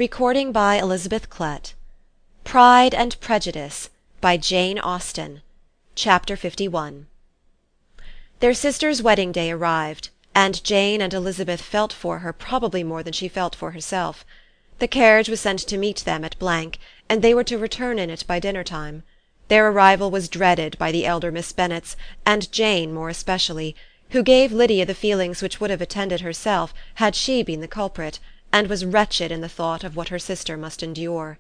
Elizabeth Bennet. Pride and Prejudice by Jane Austen. Chapter 51. Their sister's wedding day arrived, and Jane and Elizabeth felt for her probably more than she felt for herself. The carriage was sent to meet them at , and they were to return in it by dinner-time. Their arrival was dreaded by the elder Miss Bennets, and Jane more especially, who gave Lydia the feelings which would have attended herself had she been the culprit, and was wretched in the thought of what her sister must endure.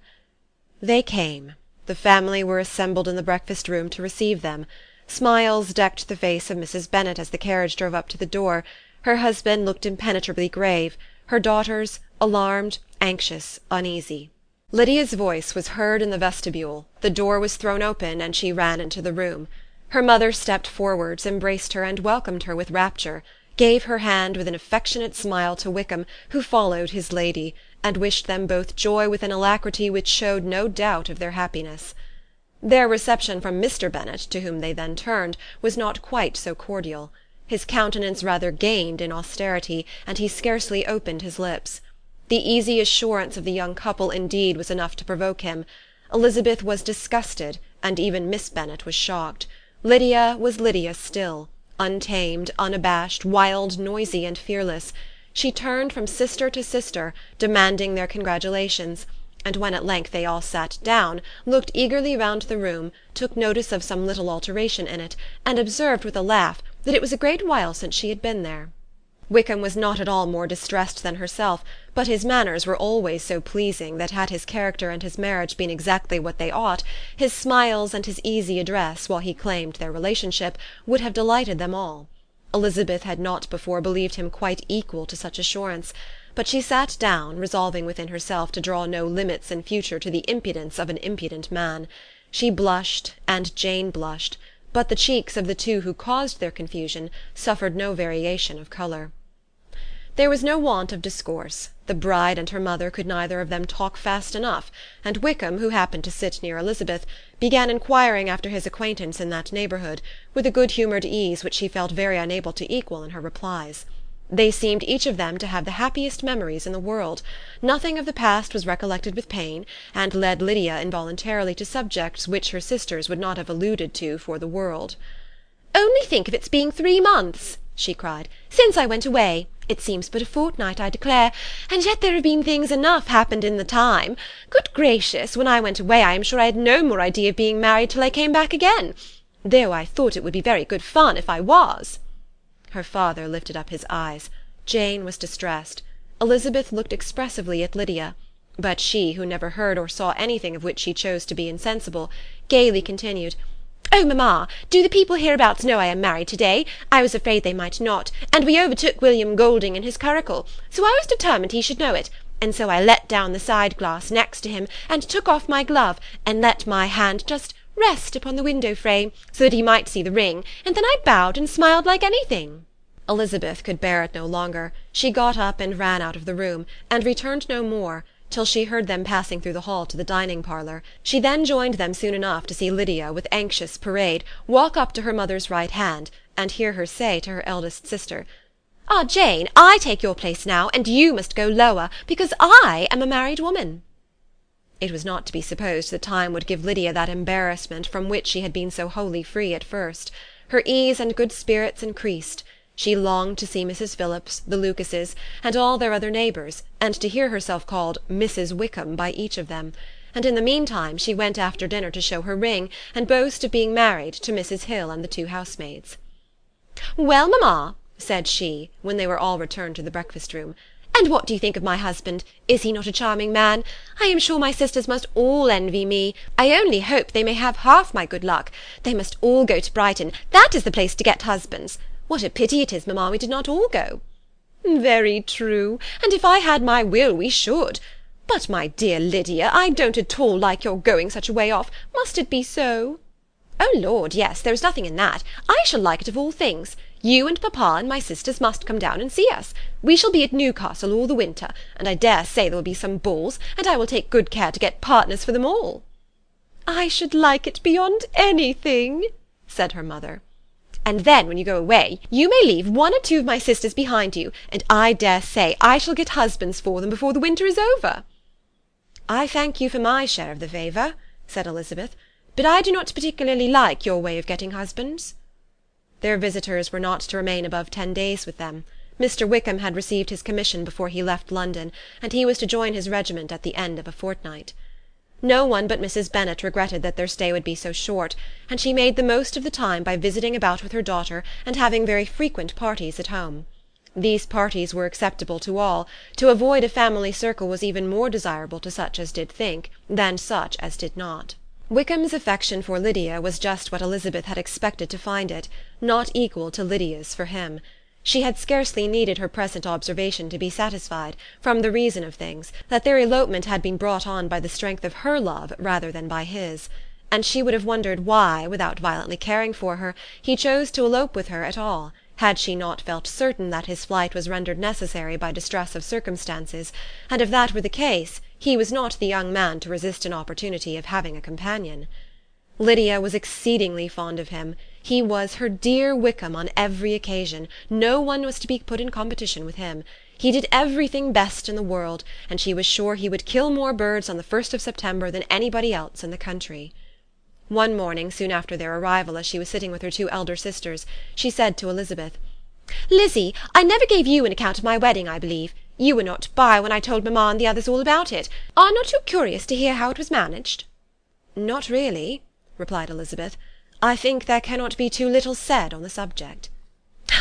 They came. The family were assembled in the breakfast-room to receive them. Smiles decked the face of Mrs. Bennet as the carriage drove up to the door. Her husband looked impenetrably grave, her daughters alarmed, anxious, uneasy. Lydia's voice was heard in the vestibule, the door was thrown open, and she ran into the room. Her mother stepped forwards, embraced her, and welcomed her with rapture, gave her hand with an affectionate smile to Wickham, who followed his lady, and wished them both joy with an alacrity which showed no doubt of their happiness. Their reception from Mr. Bennet, to whom they then turned, was not quite so cordial. His countenance rather gained in austerity, and he scarcely opened his lips. The easy assurance of the young couple indeed was enough to provoke him. Elizabeth was disgusted, and even Miss Bennet was shocked. Lydia was Lydia still, untamed, unabashed, wild, noisy, and fearless. She turned from sister to sister, demanding their congratulations, and when at length they all sat down, looked eagerly round the room, took notice of some little alteration in it, and observed with a laugh that it was a great while since she had been there. Wickham was not at all more distressed than herself, but his manners were always so pleasing that had his character and his marriage been exactly what they ought, his smiles and his easy address, while he claimed their relationship, would have delighted them all. Elizabeth had not before believed him quite equal to such assurance, but she sat down, resolving within herself to draw no limits in future to the impudence of an impudent man. She blushed, and Jane blushed, but the cheeks of the two who caused their confusion suffered no variation of colour. There was no want of discourse. The bride and her mother could neither of them talk fast enough, and Wickham, who happened to sit near Elizabeth, began inquiring after his acquaintance in that neighbourhood, with a good-humoured ease which she felt very unable to equal in her replies. They seemed each of them to have the happiest memories in the world. Nothing of the past was recollected with pain, and led Lydia involuntarily to subjects which her sisters would not have alluded to for the world. "Only think of its being 3 months," she cried, "since I went away! It seems but a fortnight, I declare, and yet there have been things enough happened in the time. Good gracious, when I went away I am sure I had no more idea of being married till I came back again, though I thought it would be very good fun if I was." Her father lifted up his eyes. Jane was distressed. Elizabeth looked expressively at Lydia, but she, who never heard or saw anything of which she chose to be insensible, gaily continued, "Oh, mamma, do the people hereabouts know I am married to-day? I was afraid they might not, and we overtook William Golding in his curricle, so I was determined he should know it, and so I let down the side-glass next to him, and took off my glove, and let my hand just rest upon the window-frame, so that he might see the ring, and then I bowed and smiled like anything." Elizabeth could bear it no longer. She got up and ran out of the room, and returned no more, till she heard them passing through the hall to the dining-parlour. She then joined them soon enough to see Lydia, with anxious parade, walk up to her mother's right hand, and hear her say to her eldest sister, "Ah, Jane, I take your place now, and you must go lower, because I am a married woman." It was not to be supposed that time would give Lydia that embarrassment from which she had been so wholly free at first. Her ease and good spirits increased. She longed to see Mrs. Phillips, the Lucases, and all their other neighbours, and to hear herself called Mrs. Wickham by each of them, and in the meantime she went after dinner to show her ring, and boast of being married, to Mrs. Hill and the 2 housemaids. "Well, mamma," said she, when they were all returned to the breakfast-room, "and what do you think of my husband? Is he not a charming man? I am sure my sisters must all envy me. I only hope they may have half my good luck. They must all go to Brighton. That is the place to get husbands. What a pity it is, mamma, we did not all go." "Very true, and if I had my will we should. But, my dear Lydia, I don't at all like your going such a way off. Must it be so?" "Oh, Lord, yes, there is nothing in that. I shall like it of all things. You and papa and my sisters must come down and see us. We shall be at Newcastle all the winter, and I dare say there will be some balls, and I will take good care to get partners for them all." "I should like it beyond anything," said her mother. "And then, when you go away, you may leave 1 or 2 of my sisters behind you, and I dare say I shall get husbands for them before the winter is over." "I thank you for my share of the favour," said Elizabeth, "but I do not particularly like your way of getting husbands." Their visitors were not to remain above 10 days with them. Mr. Wickham had received his commission before he left London, and he was to join his regiment at the end of a fortnight. No one but Mrs. Bennet regretted that their stay would be so short, and she made the most of the time by visiting about with her daughter and having very frequent parties at home. These parties were acceptable to all; to avoid a family circle was even more desirable to such as did think than such as did not. Wickham's affection for Lydia was just what Elizabeth had expected to find it, not equal to Lydia's for him. She had scarcely needed her present observation to be satisfied, from the reason of things, that their elopement had been brought on by the strength of her love rather than by his; and she would have wondered why, without violently caring for her, he chose to elope with her at all, had she not felt certain that his flight was rendered necessary by distress of circumstances, and if that were the case, he was not the young man to resist an opportunity of having a companion. Lydia was exceedingly fond of him. He was her dear Wickham on every occasion; no one was to be put in competition with him. He did everything best in the world, and she was sure he would kill more birds on the 1st of September than anybody else in the country. One morning, soon after their arrival, as she was sitting with her 2 elder sisters, she said to Elizabeth, "Lizzie, I never gave you an account of my wedding, I believe. You were not by when I told mamma and the others all about it. Are not you curious to hear how it was managed?" "Not really," replied Elizabeth. "I think there cannot be too little said on the subject."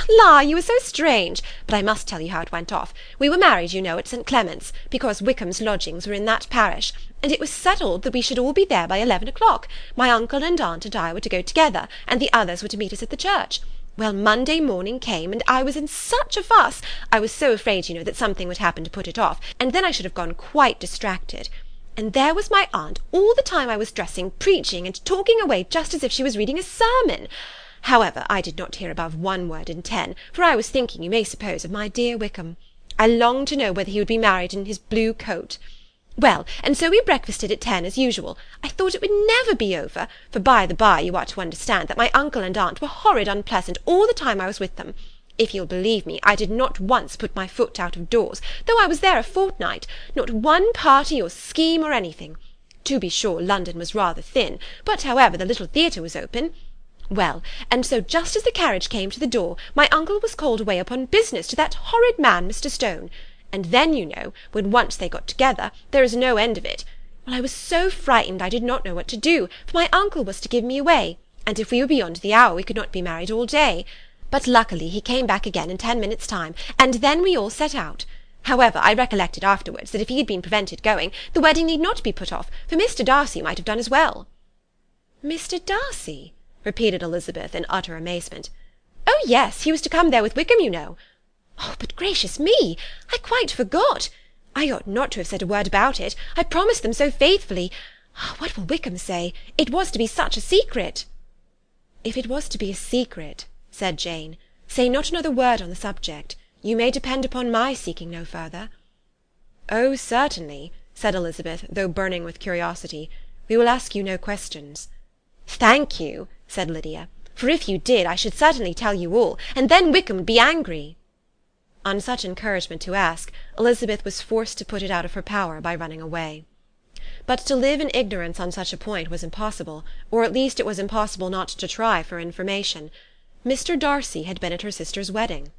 "La, you are so strange! But I must tell you how it went off. We were married, you know, at St. Clement's, because Wickham's lodgings were in that parish, and it was settled that we should all be there by 11 o'clock. My uncle and aunt and I were to go together, and the others were to meet us at the church. Well, Monday morning came, and I was in such a fuss. I was so afraid, you know, that something would happen to put it off, and then I should have gone quite distracted. And there was my aunt, all the time I was dressing, preaching and talking away just as if she was reading a sermon. However, I did not hear above 1 word in 10, for I was thinking, you may suppose, of my dear Wickham. I longed to know whether he would be married in his blue coat. Well, and so we breakfasted at 10 as usual. I thought it would never be over, for by the by you are to understand that my uncle and aunt were horrid unpleasant all the time I was with them. If you'll believe me, I did not once put my foot out of doors, though I was there a fortnight, not one party or scheme or anything. To be sure, London was rather thin, but however the little theatre was open. Well, and so just as the carriage came to the door, my uncle was called away upon business to that horrid man, Mr. Stone. And then, you know, when once they got together, there is no end of it. Well, I was so frightened I did not know what to do, for my uncle was to give me away, and if we were beyond the hour we could not be married all day. But luckily he came back again in 10 minutes' time, and then we all set out. However, I recollected afterwards that if he had been prevented going, the wedding need not be put off, for Mr. Darcy might have done as well." "Mr. Darcy?" repeated Elizabeth in utter amazement. "Oh, yes, he was to come there with Wickham, you know." "Oh, but gracious me! I quite forgot. I ought not to have said a word about it. I promised them so faithfully. What will Wickham say? It was to be such a secret." "If it was to be a secret," said Jane, "say not another word on the subject. You may depend upon my seeking no further." "Oh, certainly," said Elizabeth, though burning with curiosity. "We will ask you no questions." "Thank you," said Lydia, "for if you did, I should certainly tell you all, and then Wickham would be angry." On such encouragement to ask, Elizabeth was forced to put it out of her power by running away. But to live in ignorance on such a point was impossible, or at least it was impossible not to try for information. Mr. Darcy had been at her sister's wedding.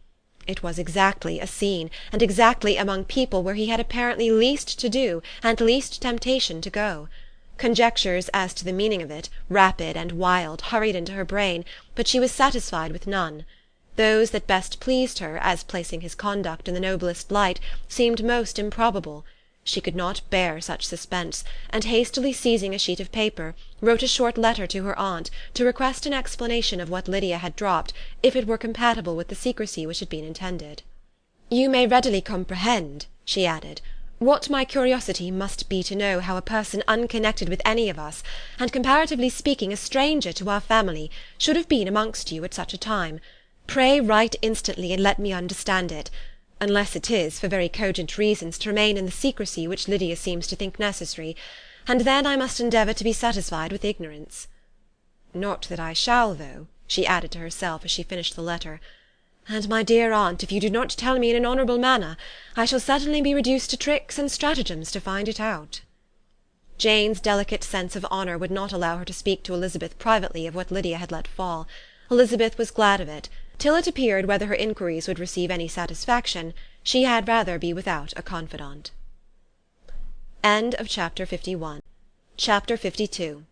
It was exactly a scene, and exactly among people where he had apparently least to do, and least temptation to go. Conjectures as to the meaning of it, rapid and wild, hurried into her brain, but she was satisfied with none. Those that best pleased her, as placing his conduct in the noblest light, seemed most improbable. She could not bear such suspense, and hastily seizing a sheet of paper, wrote a short letter to her aunt, to request an explanation of what Lydia had dropped, if it were compatible with the secrecy which had been intended. "You may readily comprehend," she added, "what my curiosity must be to know how a person unconnected with any of us, and comparatively speaking a stranger to our family, should have been amongst you at such a time. Pray write instantly, and let me understand it, unless it is, for very cogent reasons, to remain in the secrecy which Lydia seems to think necessary, and then I must endeavour to be satisfied with ignorance. Not that I shall, though," she added to herself as she finished the letter. "And, my dear aunt, if you do not tell me in an honourable manner, I shall certainly be reduced to tricks and stratagems to find it out." Jane's delicate sense of honour would not allow her to speak to Elizabeth privately of what Lydia had let fall. Elizabeth was glad of it. Till it appeared whether her inquiries would receive any satisfaction, she had rather be without a confidant. Chapter 52.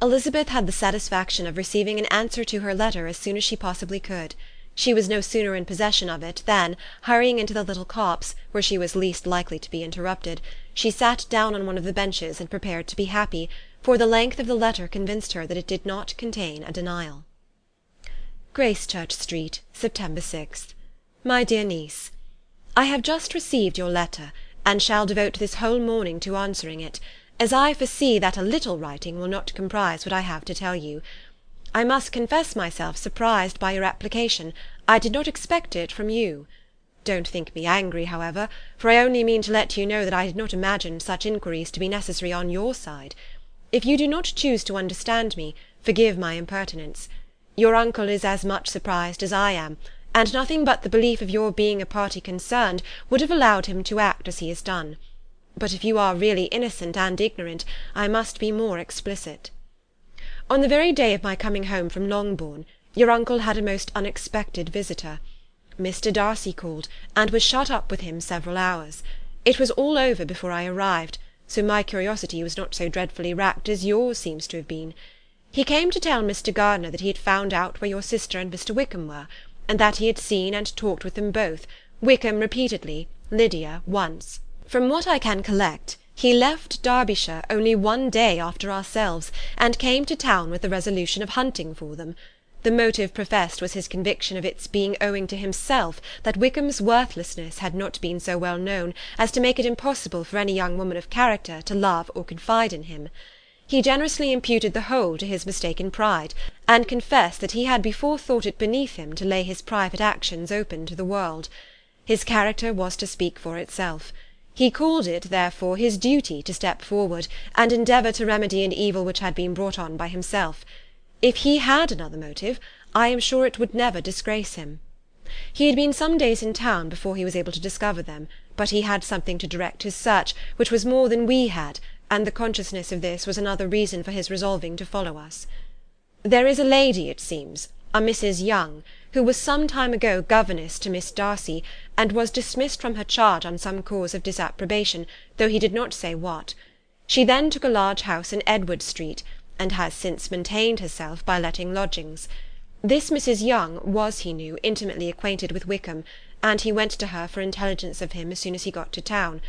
Elizabeth had the satisfaction of receiving an answer to her letter as soon as she possibly could. She was no sooner in possession of it than, hurrying into the little copse, where she was least likely to be interrupted, she sat down on one of the benches and prepared to be happy, for the length of the letter convinced her that it did not contain a denial. Gracechurch Street, September 6th. My dear niece, I have just received your letter, and shall devote this whole morning to answering it, as I foresee that a little writing will not comprise what I have to tell you. I must confess myself surprised by your application. I did not expect it from you. Don't think me angry, however, for I only mean to let you know that I did not imagine such inquiries to be necessary on your side. If you do not choose to understand me, forgive my impertinence. Your uncle is as much surprised as I am, and nothing but the belief of your being a party concerned would have allowed him to act as he has done. But if you are really innocent and ignorant, I must be more explicit. On the very day of my coming home from Longbourn, your uncle had a most unexpected visitor. Mr. Darcy called, and was shut up with him several hours. It was all over before I arrived, so my curiosity was not so dreadfully racked as yours seems to have been. He came to tell Mr. Gardiner that he had found out where your sister and Mr. Wickham were, and that he had seen and talked with them both, Wickham repeatedly, Lydia once. From what I can collect, he left Derbyshire only one day after ourselves, and came to town with the resolution of hunting for them. The motive professed was his conviction of its being owing to himself that Wickham's worthlessness had not been so well known as to make it impossible for any young woman of character to love or confide in him. He generously imputed the whole to his mistaken pride, and confessed that he had before thought it beneath him to lay his private actions open to the world. His character was to speak for itself. He called it, therefore, his duty to step forward, and endeavour to remedy an evil which had been brought on by himself. If he had another motive, I am sure it would never disgrace him. He had been some days in town before he was able to discover them, but he had something to direct his search, which was more than we had, and the consciousness of this was another reason for his resolving to follow us. There is a lady, it seems, a Mrs. Young, who was some time ago governess to Miss Darcy, and was dismissed from her charge on some cause of disapprobation, though he did not say what. She then took a large house in Edward Street, and has since maintained herself by letting lodgings. This Mrs. Young was, he knew, intimately acquainted with Wickham, and he went to her for intelligence of him as soon as he got to town.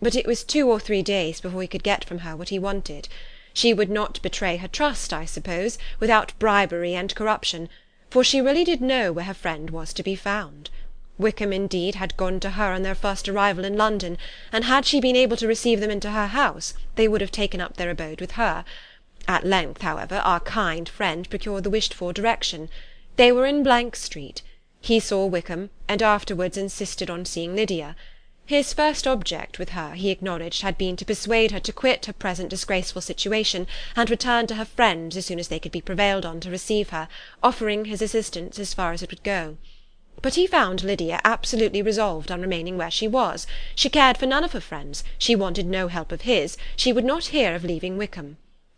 But it was 2 or 3 days before he could get from her what he wanted. She would not betray her trust, I suppose, without bribery and corruption, for she really did know where her friend was to be found. Wickham, indeed, had gone to her on their first arrival in London, and had she been able to receive them into her house, they would have taken up their abode with her. At length, however, our kind friend procured the wished-for direction. They were in Street. He saw Wickham, and afterwards insisted on seeing Lydia. His first object with her, he acknowledged, had been to persuade her to quit her present disgraceful situation, and return to her friends as soon as they could be prevailed on to receive her, offering his assistance as far as it would go. But he found Lydia absolutely resolved on remaining where she was. She cared for none of her friends, she wanted no help of his, she would not hear of leaving Wickham.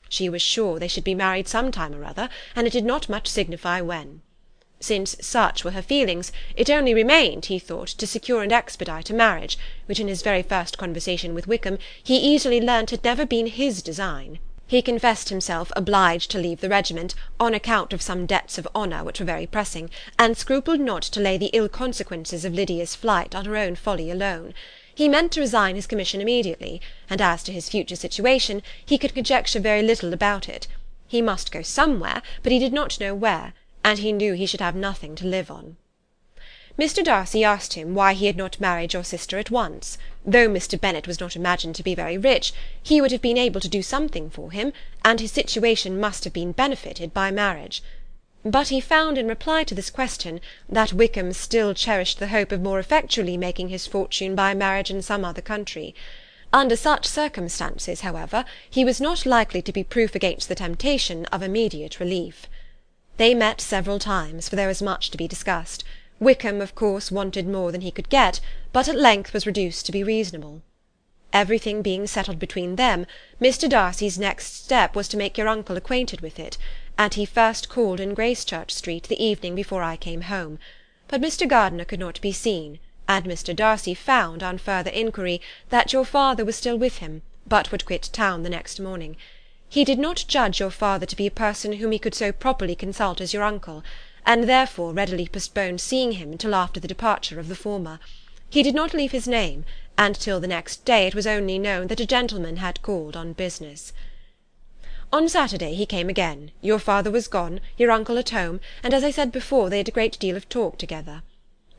She was sure they should be married some time or other, and it did not much signify when. Since such were her feelings, it only remained, he thought, to secure and expedite a marriage, which in his very first conversation with Wickham he easily learnt had never been his design. He confessed himself obliged to leave the regiment, on account of some debts of honour which were very pressing, and scrupled not to lay the ill consequences of Lydia's flight on her own folly alone. He meant to resign his commission immediately, and as to his future situation, he could conjecture very little about it. He must go somewhere, but he did not know where, and he knew he should have nothing to live on. Mr. Darcy asked him why he had not married your sister at once. Though Mr. Bennet was not imagined to be very rich, he would have been able to do something for him, and his situation must have been benefited by marriage. But he found in reply to this question that Wickham still cherished the hope of more effectually making his fortune by marriage in some other country. Under such circumstances, however, he was not likely to be proof against the temptation of immediate relief. They met several times, for there was much to be discussed. Wickham, of course, wanted more than he could get, but at length was reduced to be reasonable. everything being settled between them, Mr. Darcy's next step was to make your uncle acquainted with it, and he first called in Gracechurch Street the evening before I came home. But Mr. Gardiner could not be seen, and Mr. Darcy found, on further inquiry, that your father was still with him, but would quit town the next morning. He did not judge your father to be a person whom he could so properly consult as your uncle, and therefore readily postponed seeing him till after the departure of the former. He did not leave his name, and till the next day it was only known that a gentleman had called on business. On Saturday he came again. Your father was gone, your uncle at home, and as I said before, they had a great deal of talk together.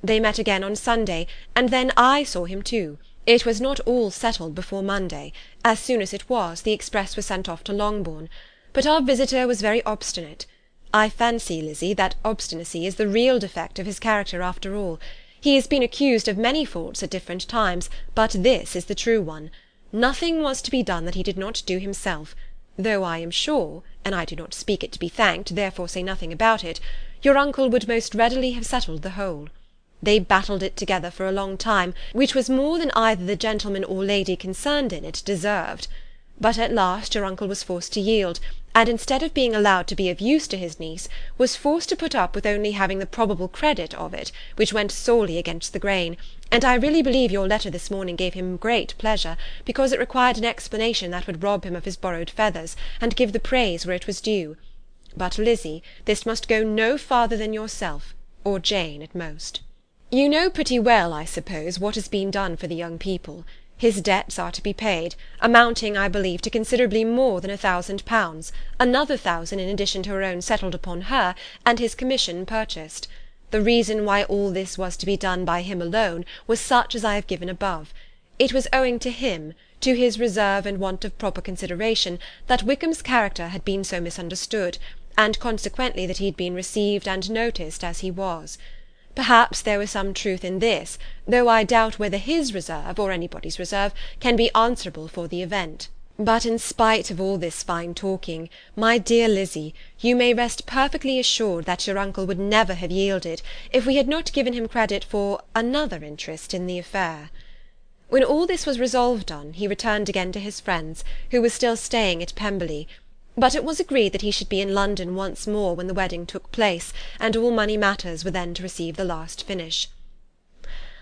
They met again on Sunday, and then I saw him too. It was not all settled before Monday. As soon as it was, the express was sent off to Longbourn. But our visitor was very obstinate. I fancy, Lizzy, that obstinacy is the real defect of his character after all. He has been accused of many faults at different times, but this is the true one. Nothing was to be done that he did not do himself, though I am sure, and I do not speak it to be thanked, therefore say nothing about it, your uncle would most readily have settled the whole. They battled it together for a long time, which was more than either the gentleman or lady concerned in it deserved. But at last your uncle was forced to yield, and instead of being allowed to be of use to his niece, was forced to put up with only having the probable credit of it, which went sorely against the grain, and I really believe your letter this morning gave him great pleasure, because it required an explanation that would rob him of his borrowed feathers, and give the praise where it was due. But, Lizzy, this must go no farther than yourself, or Jane at most. You know pretty well, I suppose, what has been done for the young people. His debts are to be paid, amounting, I believe, to considerably more than £1,000, another 1,000 in addition to her own settled upon her, and his commission purchased. The reason why all this was to be done by him alone was such as I have given above. It was owing to him, to his reserve and want of proper consideration, that Wickham's character had been so misunderstood, and consequently that he had been received and noticed as he was. Perhaps there was some truth in this, though I doubt whether his reserve, or anybody's reserve, can be answerable for the event. But in spite of all this fine talking, my dear Lizzy, you may rest perfectly assured that your uncle would never have yielded, if we had not given him credit for another interest in the affair. When all this was resolved on, he returned again to his friends, who were still staying at Pemberley. But it was agreed that he should be in London once more when the wedding took place, and all money matters were then to receive the last finish.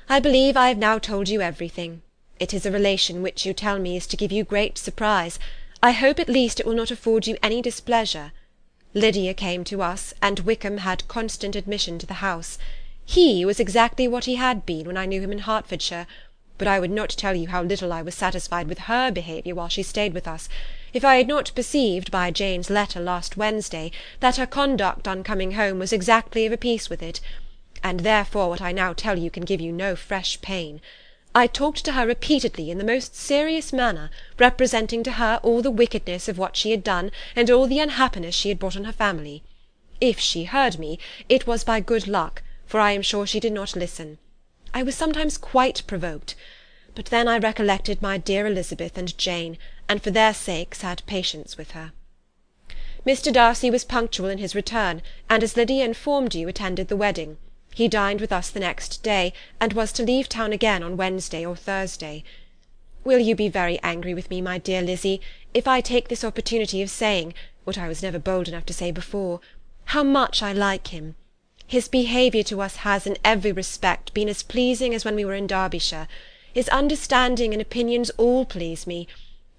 I believe I have now told you everything. It is a relation which you tell me is to give you great surprise. I hope at least it will not afford you any displeasure. Lydia came to us, and Wickham had constant admission to the house. He was exactly what he had been when I knew him in Hertfordshire, but I would not tell you how little I was satisfied with her behaviour while she stayed with us, if I had not perceived by Jane's letter last Wednesday that her conduct on coming home was exactly of a piece with it, and therefore what I now tell you can give you no fresh pain. I talked to her repeatedly in the most serious manner, representing to her all the wickedness of what she had done, and all the unhappiness she had brought on her family. If she heard me, it was by good luck, for I am sure she did not listen. I was sometimes quite provoked, but then I recollected my dear Elizabeth and Jane, and for their sakes had patience with her. Mr. Darcy was punctual in his return, and as Lydia informed you, attended the wedding. He dined with us the next day, and was to leave town again on Wednesday or Thursday. Will you be very angry with me, my dear Lizzy, if I take this opportunity of saying, what I was never bold enough to say before, how much I like him? His behaviour to us has, in every respect, been as pleasing as when we were in Derbyshire. His understanding and opinions all please me.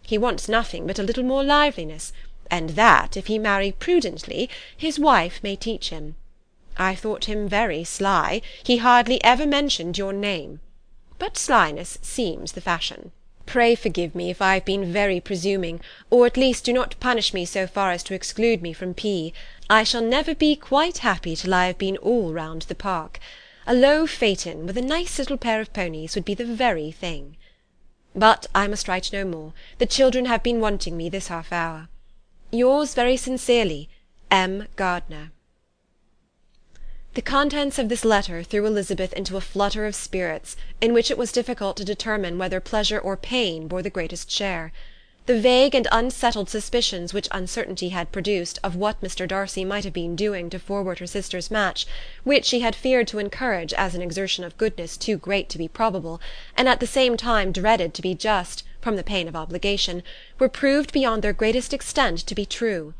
He wants nothing but a little more liveliness, and that, if he marry prudently, his wife may teach him. I thought him very sly. He hardly ever mentioned your name. But slyness seems the fashion. Pray forgive me if I have been very presuming, or at least do not punish me so far as to exclude me from P. I shall never be quite happy till I have been all round the park. A low phaeton with a nice little pair of ponies would be the very thing. But I must write no more. The children have been wanting me this half-hour. Yours very sincerely, M. Gardiner. The contents of this letter threw Elizabeth into a flutter of spirits, in which it was difficult to determine whether pleasure or pain bore the greatest share. The vague and unsettled suspicions which uncertainty had produced of what Mr. Darcy might have been doing to forward her sister's match, which she had feared to encourage as an exertion of goodness too great to be probable, and at the same time dreaded to be just, from the pain of obligation, were proved beyond their greatest extent to be true.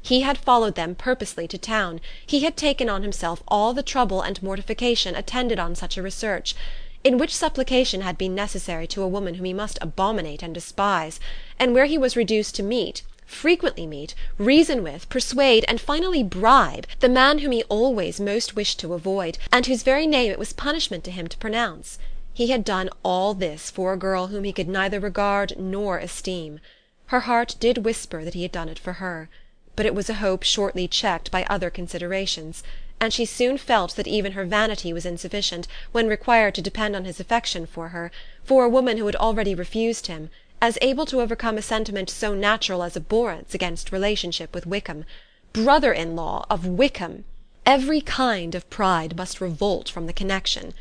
He had followed them purposely to town, he had taken on himself all the trouble and mortification attendant on such a research, in which supplication had been necessary to a woman whom he must abominate and despise, and where he was reduced to meet, frequently meet, reason with, persuade, and finally bribe, the man whom he always most wished to avoid, and whose very name it was punishment to him to pronounce. He had done all this for a girl whom he could neither regard nor esteem. Her heart did whisper that he had done it for her, but it was a hope shortly checked by other considerations, and she soon felt that even her vanity was insufficient, when required to depend on his affection for her, for a woman who had already refused him, as able to overcome a sentiment so natural as abhorrence against relationship with Wickham. Brother-in-law of Wickham! Every kind of pride must revolt from the connection.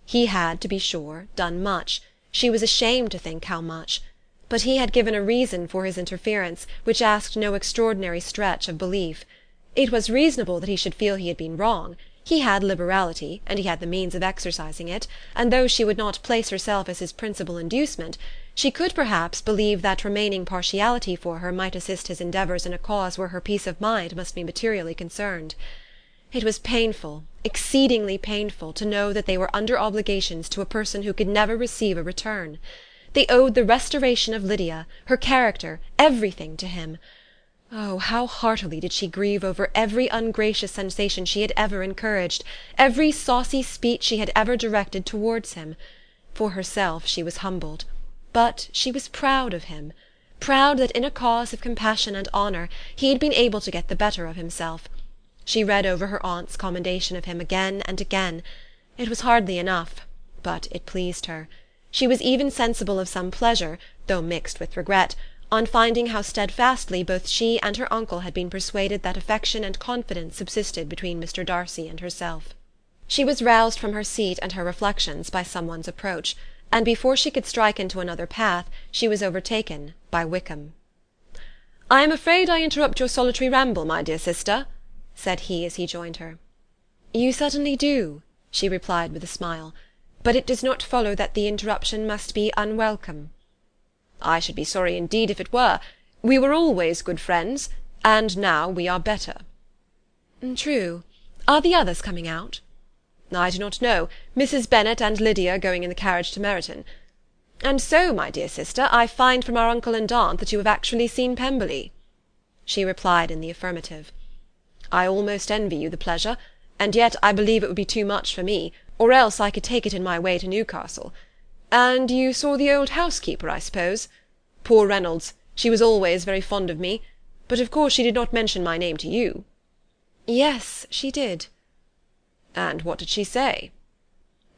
He had, to be sure, done much. She was ashamed to think how much. But he had given a reason for his interference, which asked no extraordinary stretch of belief. It was reasonable that he should feel he had been wrong. He had liberality, and he had the means of exercising it, and though she would not place herself as his principal inducement, she could perhaps believe that remaining partiality for her might assist his endeavours in a cause where her peace of mind must be materially concerned. It was painful, exceedingly painful, to know that they were under obligations to a person who could never receive a return. They owed the restoration of Lydia, her character, everything to him. Oh, how heartily did she grieve over every ungracious sensation she had ever encouraged, every saucy speech she had ever directed towards him. For herself she was humbled, but she was proud of him, proud that in a cause of compassion and honour he had been able to get the better of himself. She read over her aunt's commendation of him again and again. It was hardly enough, but it pleased her. She was even sensible of some pleasure, though mixed with regret, on finding how steadfastly both she and her uncle had been persuaded that affection and confidence subsisted between Mr. Darcy and herself. She was roused from her seat and her reflections by some one's approach, and before she could strike into another path she was overtaken by Wickham. "I am afraid I interrupt your solitary ramble, my dear sister," said he as he joined her. "You certainly do," she replied with a smile, "but it does not follow that the interruption must be unwelcome." "I should be sorry indeed if it were. We were always good friends, and now we are better." "True. Are the others coming out?" "I do not know. Mrs. Bennet and Lydia are going in the carriage to Meryton. And so, my dear sister, I find from our uncle and aunt that you have actually seen Pemberley." She replied in the affirmative. "I almost envy you the pleasure, and yet I believe it would be too much for me, or else I could take it in my way to Newcastle. And you saw the old housekeeper, I suppose? Poor Reynolds, she was always very fond of me, but of course she did not mention my name to you." "Yes, she did." "And what did she say?"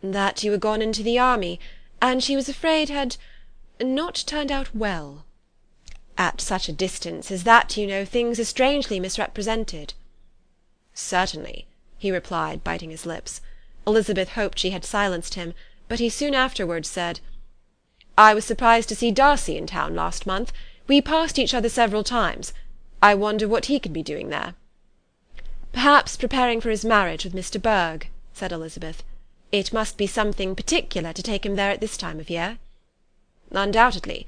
"That you were gone into the army, and she was afraid had not turned out well. At such a distance as that, you know, things are strangely misrepresented." "Certainly," he replied, biting his lips. Elizabeth hoped she had silenced him, but he soon afterwards said, "I was surprised to see Darcy in town last month. We passed each other several times. I wonder what he can be doing there." "Perhaps preparing for his marriage with Mr. Berg," said Elizabeth. "It must be something particular to take him there at this time of year." "Undoubtedly.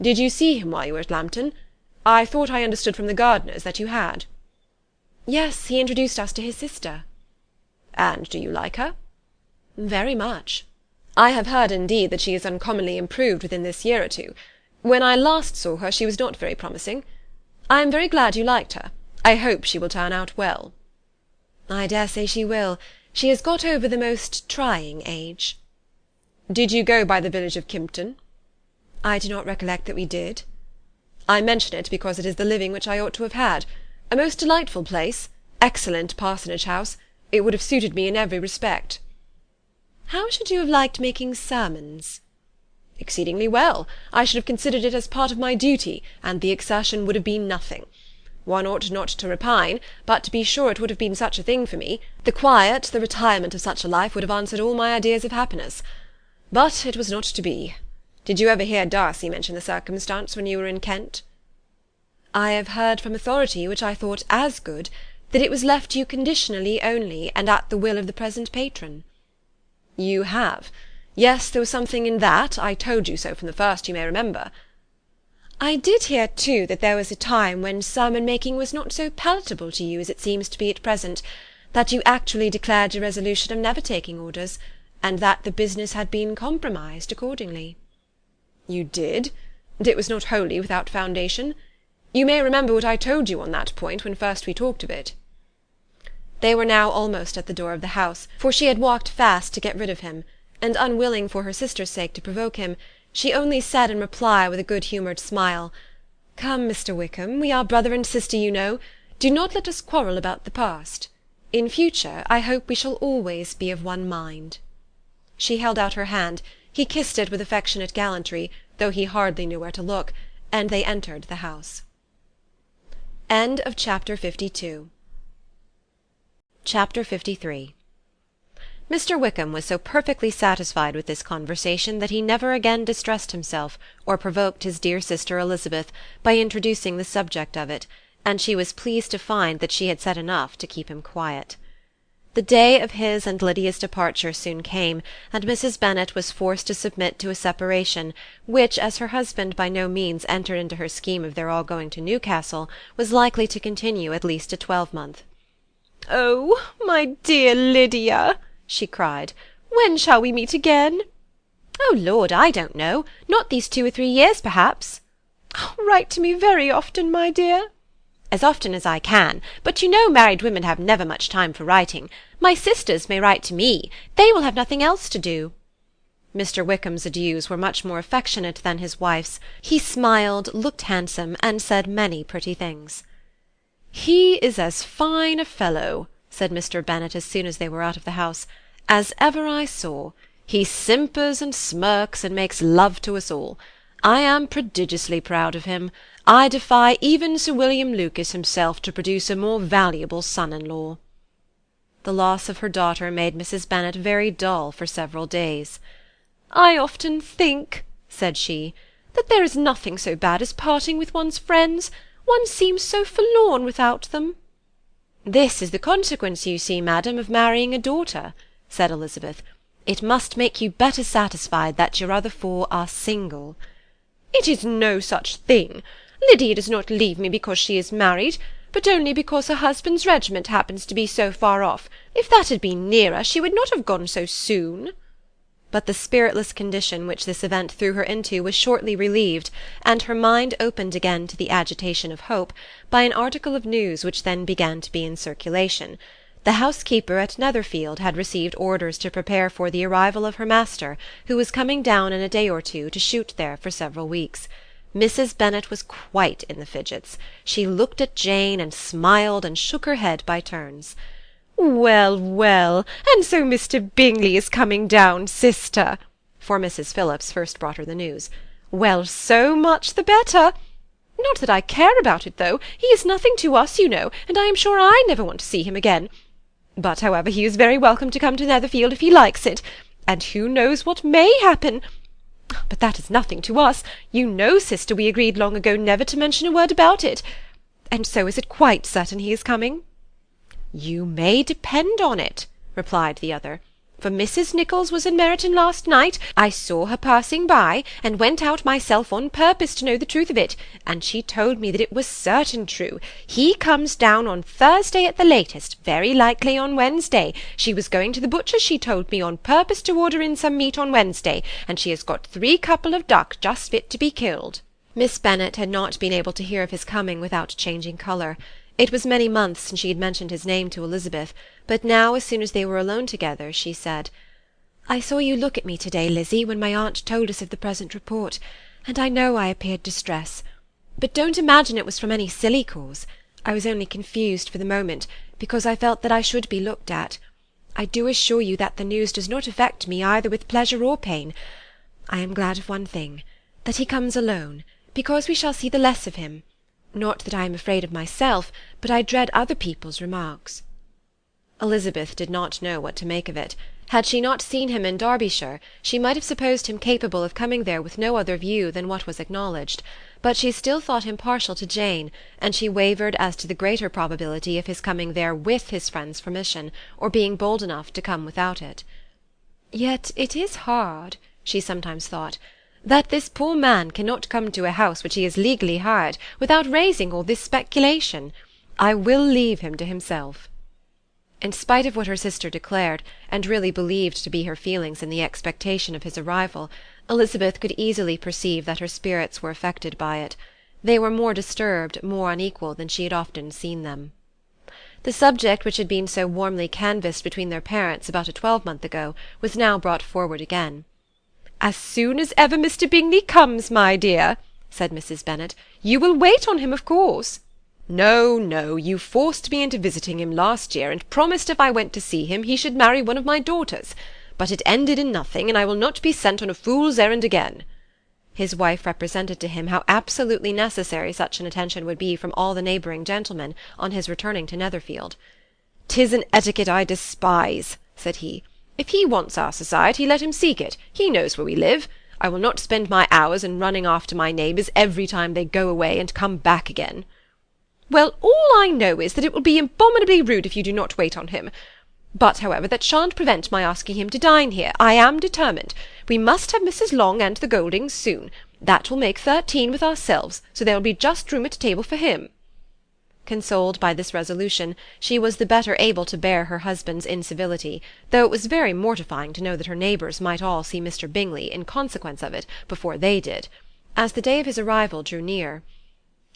Did you see him while you were at Lambton? I thought I understood from the gardeners that you had." "Yes, he introduced us to his sister." "And do you like her?" "Very much." "I have heard, indeed, that she is uncommonly improved within this year or two. When I last saw her she was not very promising. I am very glad you liked her. I hope she will turn out well." "I dare say she will. She has got over the most trying age." "Did you go by the village of Kympton?" "I do not recollect that we did." "I mention it because it is the living which I ought to have had. A most delightful place. Excellent parsonage house. It would have suited me in every respect." "How should you have liked making sermons?" "Exceedingly well. I should have considered it as part of my duty, and the exertion would have been nothing. One ought not to repine, but to be sure it would have been such a thing for me. The quiet, the retirement of such a life would have answered all my ideas of happiness. But it was not to be. Did you ever hear Darcy mention the circumstance when you were in Kent?" "I have heard from authority, which I thought as good, that it was left you conditionally only, and at the will of the present patron." "You have. Yes, there was something in that. I told you so from the first, you may remember. I did hear, too, that there was a time when sermon-making was not so palatable to you as it seems to be at present, that you actually declared your resolution of never taking orders, and that the business had been compromised accordingly. You did? And it was not wholly without foundation. You may remember what I told you on that point when first we talked of it. They were now almost at the door of the house, for she had walked fast to get rid of him, and unwilling for her sister's sake to provoke him, she only said in reply with a good-humoured smile, "Come, Mr. Wickham, we are brother and sister, you know. Do not let us quarrel about the past. In future I hope we shall always be of one mind." She held out her hand, he kissed it with affectionate gallantry, though he hardly knew where to look, and they entered the house. End of Chapter 52. Chapter 53. Mr. Wickham was so perfectly satisfied with this conversation that he never again distressed himself or provoked his dear sister Elizabeth by introducing the subject of it, and she was pleased to find that she had said enough to keep him quiet. The day of his and Lydia's departure soon came, and Mrs. Bennet was forced to submit to a separation, which, as her husband by no means entered into her scheme of their all going to Newcastle, was likely to continue at least a twelvemonth. "Oh, my dear Lydia!" she cried, "when shall we meet again?" "Oh, Lord, I don't know. Not these 2 or 3 years, perhaps." "Write to me very often, my dear." "As often as I can. But you know married women have never much time for writing. My sisters may write to me. They will have nothing else to do." Mr. Wickham's adieus were much more affectionate than his wife's. He smiled, looked handsome, and said many pretty things. "He is as fine a fellow," said Mr. Bennet as soon as they were out of the house, "as ever I saw. He simpers and smirks and makes love to us all. I am prodigiously proud of him. I defy even Sir William Lucas himself to produce a more valuable son-in-law." The loss of her daughter made Mrs. Bennet very dull for several days. "I often think," said she, "that there is nothing so bad as parting with one's friends. One seems so forlorn without them." "This is the consequence, you see, madam, of marrying a daughter," said Elizabeth. "It must make you better satisfied that your other 4 are single." "It is no such thing. Lydia does not leave me because she is married, but only because her husband's regiment happens to be so far off. If that had been nearer, she would not have gone so soon." But the spiritless condition which this event threw her into was shortly relieved, and her mind opened again to the agitation of hope, by an article of news which then began to be in circulation. The housekeeper at Netherfield had received orders to prepare for the arrival of her master, who was coming down in a day or 2 to shoot there for several weeks. Mrs. Bennet was quite in the fidgets. She looked at Jane, and smiled and shook her head by turns. "Well, well, and so Mr. Bingley is coming down, sister," for Mrs. Phillips first brought her the news. "Well, so much the better. Not that I care about it, though. He is nothing to us, you know, and I am sure I never want to see him again. But, however, he is very welcome to come to Netherfield if he likes it, and who knows what may happen? But that is nothing to us. You know, sister, we agreed long ago never to mention a word about it. And so is it quite certain he is coming?" "You may depend on it," replied the other, "for Mrs. Nicholls was in Meryton last night. I saw her passing by, and went out myself on purpose to know the truth of it, and she told me that it was certain true. He comes down on Thursday at the latest, very likely on Wednesday. She was going to the butcher's, she told me, on purpose to order in some meat on Wednesday, and she has got 3 couple of duck just fit to be killed." Miss Bennet had not been able to hear of his coming without changing colour. It was many months since she had mentioned his name to Elizabeth, but now, as soon as they were alone together, she said, "I saw you look at me to-day, Lizzie, when my aunt told us of the present report, and I know I appeared distressed. But don't imagine it was from any silly cause. I was only confused for the moment, because I felt that I should be looked at. I do assure you that the news does not affect me either with pleasure or pain. I am glad of one thing, that he comes alone, because we shall see the less of him. Not that I am afraid of myself, but I dread other people's remarks." Elizabeth did not know what to make of it. Had she not seen him in Derbyshire, she might have supposed him capable of coming there with no other view than what was acknowledged, but she still thought him partial to Jane, and she wavered as to the greater probability of his coming there with his friend's permission, or being bold enough to come without it. Yet it is hard, she sometimes thought, that this poor man cannot come to a house which he has legally hired, without raising all this speculation. I will leave him to himself. In spite of what her sister declared, and really believed to be her feelings in the expectation of his arrival, Elizabeth could easily perceive that her spirits were affected by it. They were more disturbed, more unequal, than she had often seen them. The subject which had been so warmly canvassed between their parents about a twelvemonth ago was now brought forward again. "As soon as ever Mr. Bingley comes, my dear," said Mrs. Bennet, "you will wait on him, of course." "No, no, you forced me into visiting him last year, and promised if I went to see him he should marry one of my daughters. But it ended in nothing, and I will not be sent on a fool's errand again." His wife represented to him how absolutely necessary such an attention would be from all the neighbouring gentlemen on his returning to Netherfield. "'Tis an etiquette I despise," said he. "If he wants our society, let him seek it. He knows where we live. I will not spend my hours in running after my neighbours every time they go away and come back again." "Well, all I know is that it will be abominably rude if you do not wait on him. But, however, that shan't prevent my asking him to dine here. I am determined. We must have Mrs. Long and the Goldings soon. That will make 13 with ourselves, so there will be just room at table for him." Consoled by this resolution, she was the better able to bear her husband's incivility, though it was very mortifying to know that her neighbours might all see Mr. Bingley, in consequence of it, before they did. As the day of his arrival drew near,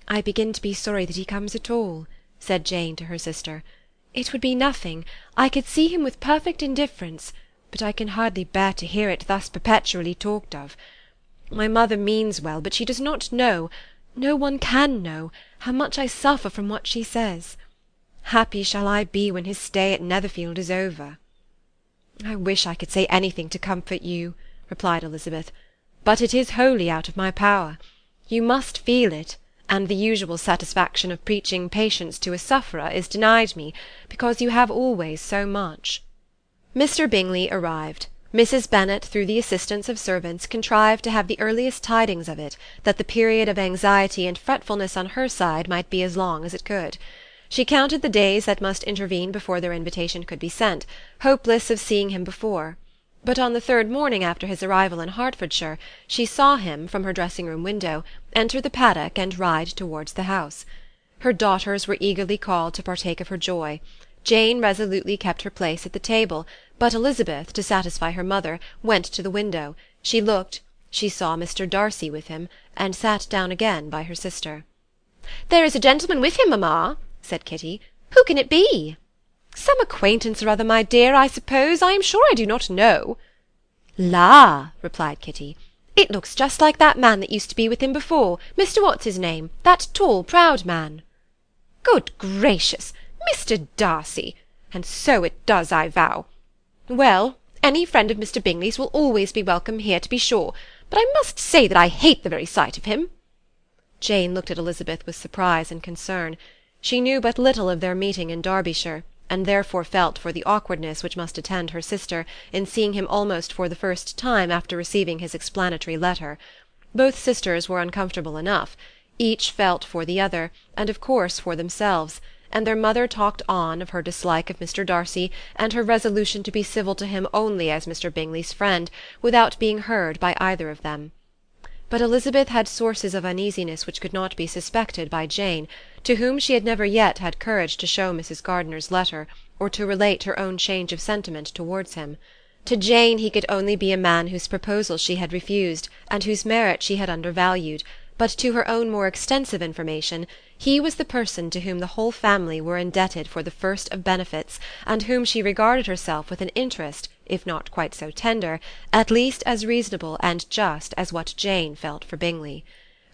"I begin to be sorry that he comes at all," said Jane to her sister. "It would be nothing. I could see him with perfect indifference, but I can hardly bear to hear it thus perpetually talked of. My mother means well, but she does not know, no one can know, how much I suffer from what she says. Happy shall I be when his stay at Netherfield is over." "I wish I could say anything to comfort you," replied Elizabeth, "but it is wholly out of my power. You must feel it, and the usual satisfaction of preaching patience to a sufferer is denied me, because you have always so much." Mr. Bingley arrived. Mrs. Bennet, through the assistance of servants, contrived to have the earliest tidings of it, that the period of anxiety and fretfulness on her side might be as long as it could. She counted the days that must intervene before their invitation could be sent, hopeless of seeing him before. But on the third morning after his arrival in Hertfordshire, she saw him, from her dressing-room window, enter the paddock and ride towards the house. Her daughters were eagerly called to partake of her joy. Jane resolutely kept her place at the table, but Elizabeth, to satisfy her mother, went to the window. She looked, she saw Mr. Darcy with him, and sat down again by her sister. "There is a gentleman with him, mamma," said Kitty. "Who can it be?" "Some acquaintance or other, my dear, I suppose. I am sure I do not know." "La!" replied Kitty, "it looks just like that man that used to be with him before, Mr. What's-his-name, that tall, proud man." "Good gracious! Mr. Darcy! And so it does, I vow. Well, any friend of Mr. Bingley's will always be welcome here, to be sure, but I must say that I hate the very sight of him." Jane looked at Elizabeth with surprise and concern. She knew but little of their meeting in Derbyshire, and therefore felt for the awkwardness which must attend her sister in seeing him almost for the first time after receiving his explanatory letter. Both sisters were uncomfortable enough. Each felt for the other, and of course for themselves, and their mother talked on of her dislike of Mr. Darcy, and her resolution to be civil to him only as Mr. Bingley's friend, without being heard by either of them. But Elizabeth had sources of uneasiness which could not be suspected by Jane, to whom she had never yet had courage to show Mrs. Gardiner's letter, or to relate her own change of sentiment towards him. To Jane he could only be a man whose proposals she had refused, and whose merit she had undervalued, but to her own more extensive information, he was the person to whom the whole family were indebted for the first of benefits, and whom she regarded herself with an interest, if not quite so tender, at least as reasonable and just as what Jane felt for Bingley.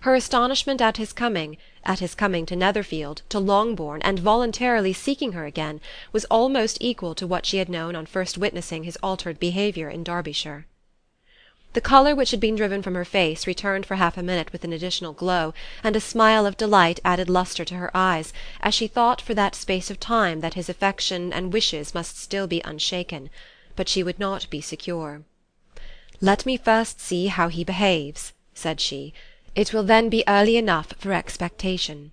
Her astonishment at his coming to Netherfield, to Longbourn, and voluntarily seeking her again, was almost equal to what she had known on first witnessing his altered behaviour in Derbyshire. The colour which had been driven from her face returned for half a minute with an additional glow, and a smile of delight added lustre to her eyes, as she thought for that space of time that his affection and wishes must still be unshaken. But she would not be secure. "Let me first see how he behaves," said she. "It will then be early enough for expectation."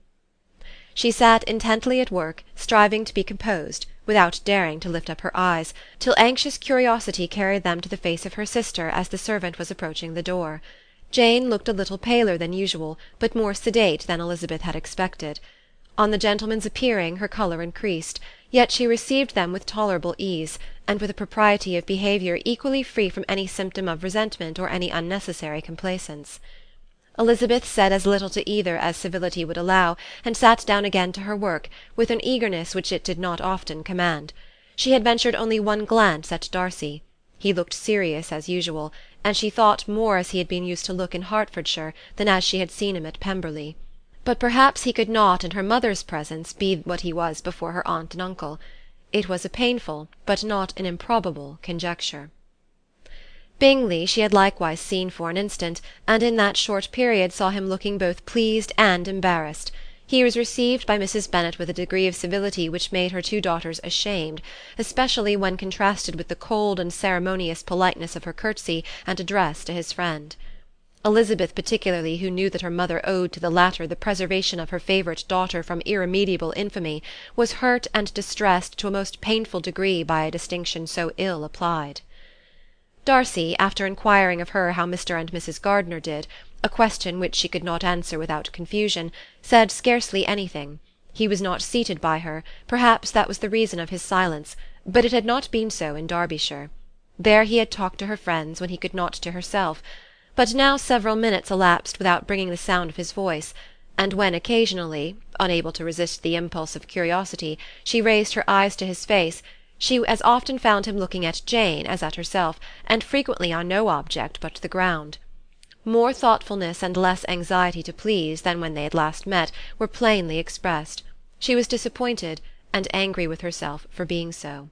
She sat intently at work, striving to be composed, without daring to lift up her eyes, till anxious curiosity carried them to the face of her sister as the servant was approaching the door. Jane looked a little paler than usual, but more sedate than Elizabeth had expected. On the gentlemen's appearing her colour increased, yet she received them with tolerable ease, and with a propriety of behaviour equally free from any symptom of resentment or any unnecessary complaisance. Elizabeth said as little to either as civility would allow, and sat down again to her work, with an eagerness which it did not often command. She had ventured only one glance at Darcy. He looked serious as usual, and she thought more as he had been used to look in Hertfordshire than as she had seen him at Pemberley. But perhaps he could not in her mother's presence be what he was before her aunt and uncle. It was a painful, but not an improbable, conjecture. Bingley she had likewise seen for an instant, and in that short period saw him looking both pleased and embarrassed. He was received by Mrs. Bennet with a degree of civility which made her two daughters ashamed, especially when contrasted with the cold and ceremonious politeness of her curtsy and address to his friend. Elizabeth particularly, who knew that her mother owed to the latter the preservation of her favourite daughter from irremediable infamy, was hurt and distressed to a most painful degree by a distinction so ill applied. Darcy, after inquiring of her how Mr. and Mrs. Gardiner did, a question which she could not answer without confusion, said scarcely anything. He was not seated by her, perhaps that was the reason of his silence, but it had not been so in Derbyshire. There he had talked to her friends when he could not to herself, but now several minutes elapsed without bringing the sound of his voice, and when occasionally, unable to resist the impulse of curiosity, she raised her eyes to his face, she as often found him looking at Jane as at herself, and frequently on no object but the ground. More thoughtfulness and less anxiety to please than when they had last met were plainly expressed. She was disappointed, and angry with herself for being so.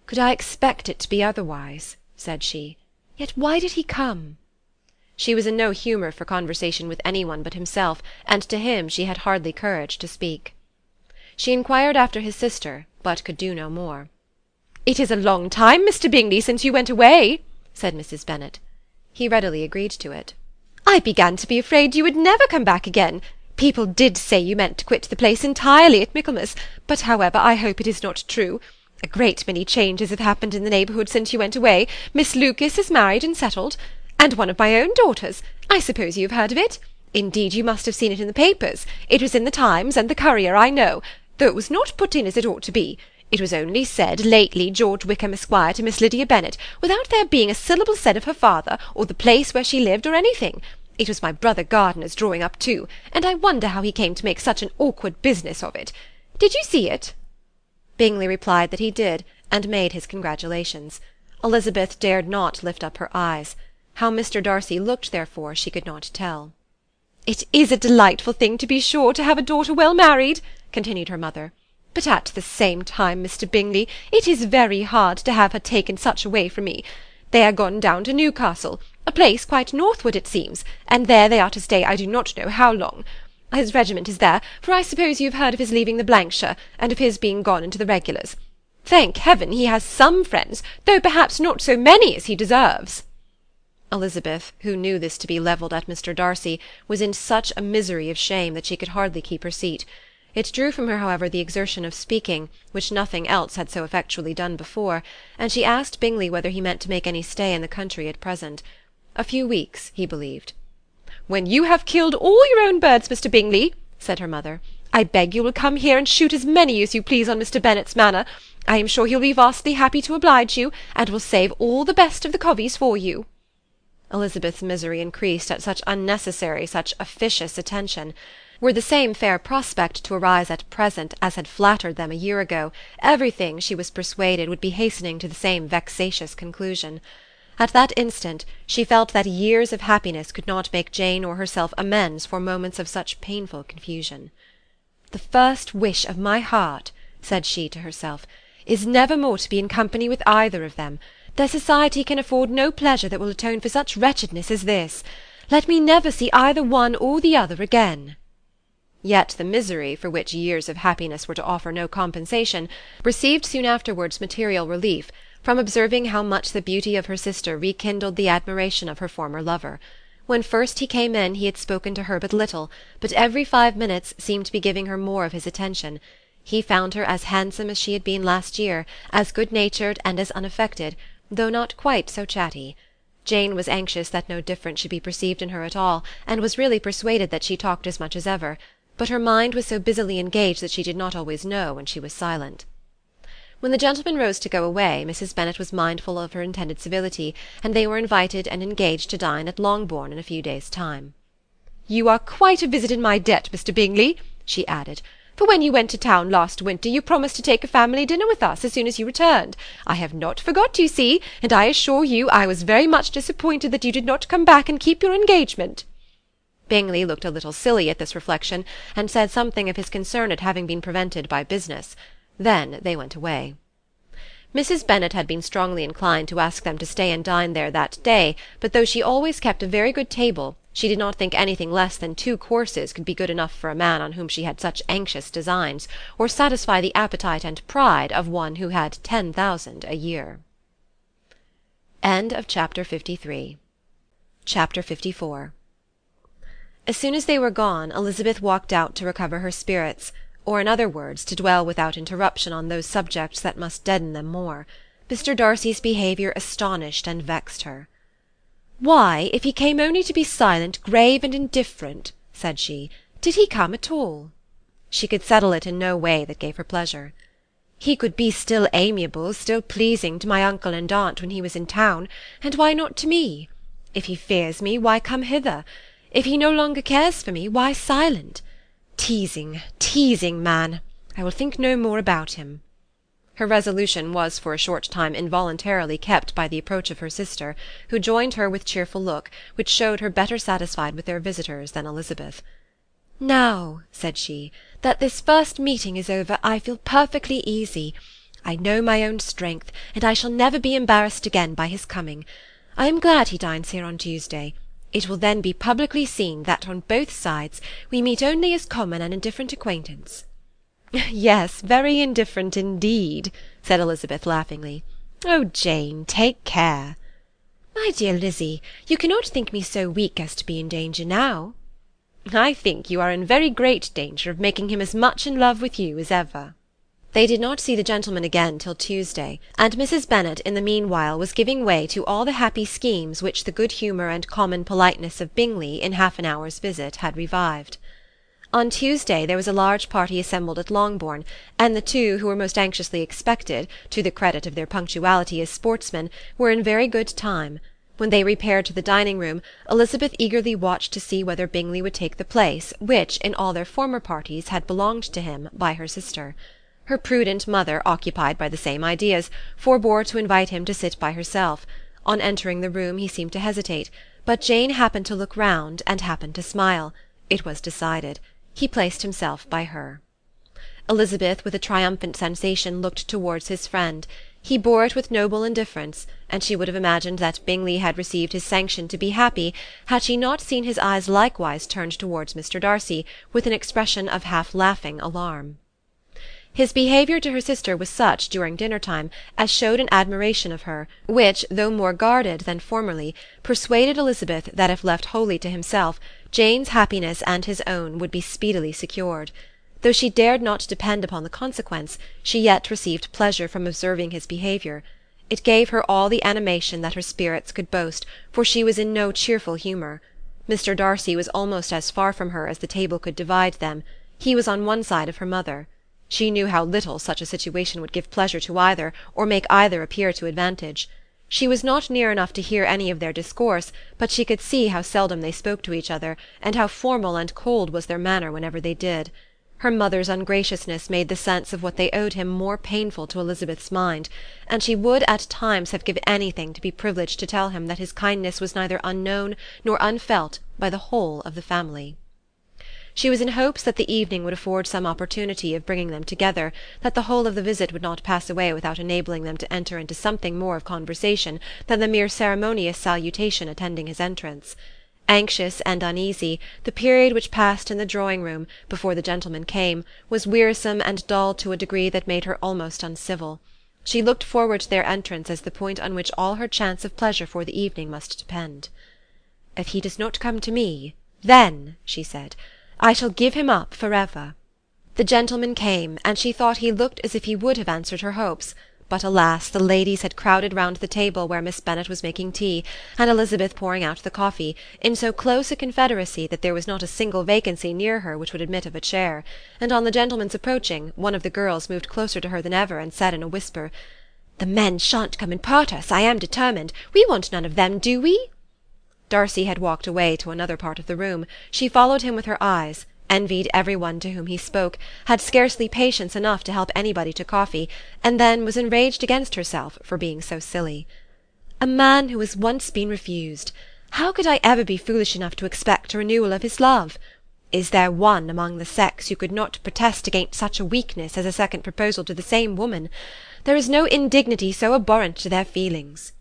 "Could I expect it to be otherwise?" said she. "Yet why did he come?" She was in no humour for conversation with any one but himself, and to him she had hardly courage to speak. She inquired after his sister, but could do no more. "It is a long time, Mr. Bingley, since you went away," said Mrs. Bennet. He readily agreed to it. "I began to be afraid you would never come back again. People did say you meant to quit the place entirely at Michaelmas, but however I hope it is not true. A great many changes have happened in the neighbourhood since you went away. Miss Lucas is married and settled, and one of my own daughters. I suppose you have heard of it? Indeed, you must have seen it in the papers. It was in the Times and the Courier, I know, though it was not put in as it ought to be. It was only said lately George Wickham Esquire to Miss Lydia Bennet, without there being a syllable said of her father, or the place where she lived, or anything. It was my brother Gardiner's drawing up too, and I wonder how he came to make such an awkward business of it. Did you see it?" Bingley replied that he did, and made his congratulations. Elizabeth dared not lift up her eyes. How Mr. Darcy looked, therefore, she could not tell. "It is a delightful thing, to be sure, to have a daughter well married," continued her mother. "But at the same time, Mr. Bingley, it is very hard to have her taken such away from me. They are gone down to Newcastle, a place quite northward, it seems, and there they are to stay I do not know how long. His regiment is there, for I suppose you have heard of his leaving the Blankshire, and of his being gone into the regulars. Thank heaven he has some friends, though perhaps not so many as he deserves." Elizabeth, who knew this to be levelled at Mr. Darcy, was in such a misery of shame that she could hardly keep her seat. It drew from her, however, the exertion of speaking, which nothing else had so effectually done before, and she asked Bingley whether he meant to make any stay in the country at present. A few weeks, he believed. "When you have killed all your own birds, Mr. Bingley," said her mother, "I beg you will come here and shoot as many as you please on Mr. Bennet's manor. I am sure he'll be vastly happy to oblige you, and will save all the best of the coveys for you." Elizabeth's misery increased at such unnecessary, such officious attention. Were the same fair prospect to arise at present as had flattered them a year ago, everything, she was persuaded, would be hastening to the same vexatious conclusion. At that instant she felt that years of happiness could not make Jane or herself amends for moments of such painful confusion. "The first wish of my heart," said she to herself, "is never more to be in company with either of them. Their society can afford no pleasure that will atone for such wretchedness as this. Let me never see either one or the other again." Yet the misery, for which years of happiness were to offer no compensation, received soon afterwards material relief, from observing how much the beauty of her sister rekindled the admiration of her former lover. When first he came in he had spoken to her but little, but every 5 minutes seemed to be giving her more of his attention. He found her as handsome as she had been last year, as good-natured and as unaffected, though not quite so chatty. Jane was anxious that no difference should be perceived in her at all, and was really persuaded that she talked as much as ever, but her mind was so busily engaged that she did not always know when she was silent. When the gentlemen rose to go away, Mrs. Bennet was mindful of her intended civility, and they were invited and engaged to dine at Longbourn in a few days' time. "You are quite a visit in my debt, Mr. Bingley," she added, "for when you went to town last winter you promised to take a family dinner with us as soon as you returned. I have not forgot, you see, and I assure you I was very much disappointed that you did not come back and keep your engagement." Bingley looked a little silly at this reflection, and said something of his concern at having been prevented by business. Then they went away. Mrs. Bennet had been strongly inclined to ask them to stay and dine there that day, but though she always kept a very good table, she did not think anything less than 2 courses could be good enough for a man on whom she had such anxious designs, or satisfy the appetite and pride of one who had 10,000 a year. Chapter 54. As soon as they were gone, Elizabeth walked out to recover her spirits, or in other words, to dwell without interruption on those subjects that must deaden them more. Mr. Darcy's behaviour astonished and vexed her. "Why, if he came only to be silent, grave, and indifferent," said she, "did he come at all?" She could settle it in no way that gave her pleasure. "He could be still amiable, still pleasing to my uncle and aunt when he was in town, and why not to me? If he fears me, why come hither? If he no longer cares for me, why silent? Teasing, teasing man! I will think no more about him." Her resolution was for a short time involuntarily kept by the approach of her sister, who joined her with cheerful look, which showed her better satisfied with their visitors than Elizabeth. "Now," said she, "that this first meeting is over, I feel perfectly easy. I know my own strength, and I shall never be embarrassed again by his coming. I am glad he dines here on Tuesday. It will then be publicly seen that on both sides we meet only as common and indifferent acquaintance." "Yes, very indifferent indeed," said Elizabeth laughingly. "Oh, Jane, take care." "My dear Lizzy, you cannot think me so weak as to be in danger now." "I think you are in very great danger of making him as much in love with you as ever." They did not see the gentleman again till Tuesday, and Mrs. Bennet in the meanwhile was giving way to all the happy schemes which the good humour and common politeness of Bingley in half an hour's visit had revived. On Tuesday there was a large party assembled at Longbourn, and the two who were most anxiously expected, to the credit of their punctuality as sportsmen, were in very good time. When they repaired to the dining-room, Elizabeth eagerly watched to see whether Bingley would take the place which, in all their former parties, had belonged to him by her sister. Her prudent mother, occupied by the same ideas, forbore to invite him to sit by herself. On entering the room he seemed to hesitate, but Jane happened to look round, and happened to smile. It was decided. He placed himself by her. Elizabeth, with a triumphant sensation, looked towards his friend. He bore it with noble indifference, and she would have imagined that Bingley had received his sanction to be happy, had she not seen his eyes likewise turned towards Mr. Darcy, with an expression of half-laughing alarm. His behaviour to her sister was such, during dinner-time, as showed an admiration of her, which, though more guarded than formerly, persuaded Elizabeth that if left wholly to himself, Jane's happiness and his own would be speedily secured. Though she dared not depend upon the consequence, she yet received pleasure from observing his behaviour. It gave her all the animation that her spirits could boast, for she was in no cheerful humour. Mr. Darcy was almost as far from her as the table could divide them. He was on one side of her mother. She knew how little such a situation would give pleasure to either, or make either appear to advantage. She was not near enough to hear any of their discourse, but she could see how seldom they spoke to each other, and how formal and cold was their manner whenever they did. Her mother's ungraciousness made the sense of what they owed him more painful to Elizabeth's mind, and she would at times have given anything to be privileged to tell him that his kindness was neither unknown nor unfelt by the whole of the family. She was in hopes that the evening would afford some opportunity of bringing them together, that the whole of the visit would not pass away without enabling them to enter into something more of conversation than the mere ceremonious salutation attending his entrance. Anxious and uneasy, the period which passed in the drawing-room, before the gentlemen came, was wearisome and dull to a degree that made her almost uncivil. She looked forward to their entrance as the point on which all her chance of pleasure for the evening must depend. "If he does not come to me, then," she said, "I shall give him up for ever." The gentleman came, and she thought he looked as if he would have answered her hopes. But alas, the ladies had crowded round the table where Miss Bennet was making tea, and Elizabeth pouring out the coffee, in so close a confederacy that there was not a single vacancy near her which would admit of a chair; and on the gentleman's approaching, one of the girls moved closer to her than ever, and said in a whisper, "The men shan't come and part us, I am determined. We want none of them, do we?" Darcy had walked away to another part of the room. She followed him with her eyes, envied every one to whom he spoke, had scarcely patience enough to help anybody to coffee, and then was enraged against herself for being so silly. A man who has once been refused! How could I ever be foolish enough to expect a renewal of his love? Is there one among the sex who could not protest against such a weakness as a second proposal to the same woman? There is no indignity so abhorrent to their feelings.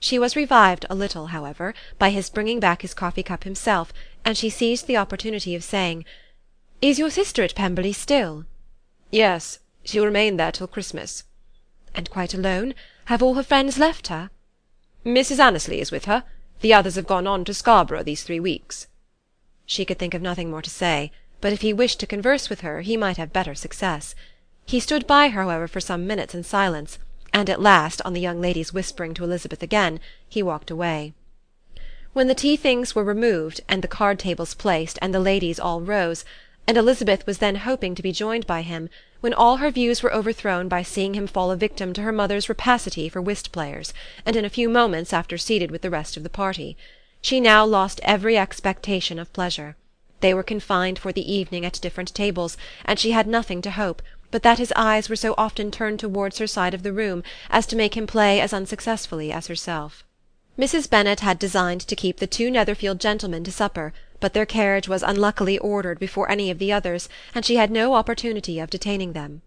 She was revived a little, however, by his bringing back his coffee-cup himself, and she seized the opportunity of saying, "Is your sister at Pemberley still?" "Yes, she will remain there till Christmas." "And quite alone? Have all her friends left her?" "Mrs. Annesley is with her. The others have gone on to Scarborough these 3 weeks." She could think of nothing more to say, but if he wished to converse with her, he might have better success. He stood by her, however, for some minutes in silence, and at last, on the young ladies whispering to Elizabeth again, he walked away. When the tea-things were removed, and the card-tables placed, and the ladies all rose, and Elizabeth was then hoping to be joined by him, when all her views were overthrown by seeing him fall a victim to her mother's rapacity for whist-players, and in a few moments after seated with the rest of the party. She now lost every expectation of pleasure. They were confined for the evening at different tables, and she had nothing to hope, but that his eyes were so often turned towards her side of the room as to make him play as unsuccessfully as herself. Mrs. Bennet had designed to keep the 2 Netherfield gentlemen to supper, but their carriage was unluckily ordered before any of the others, and she had no opportunity of detaining them.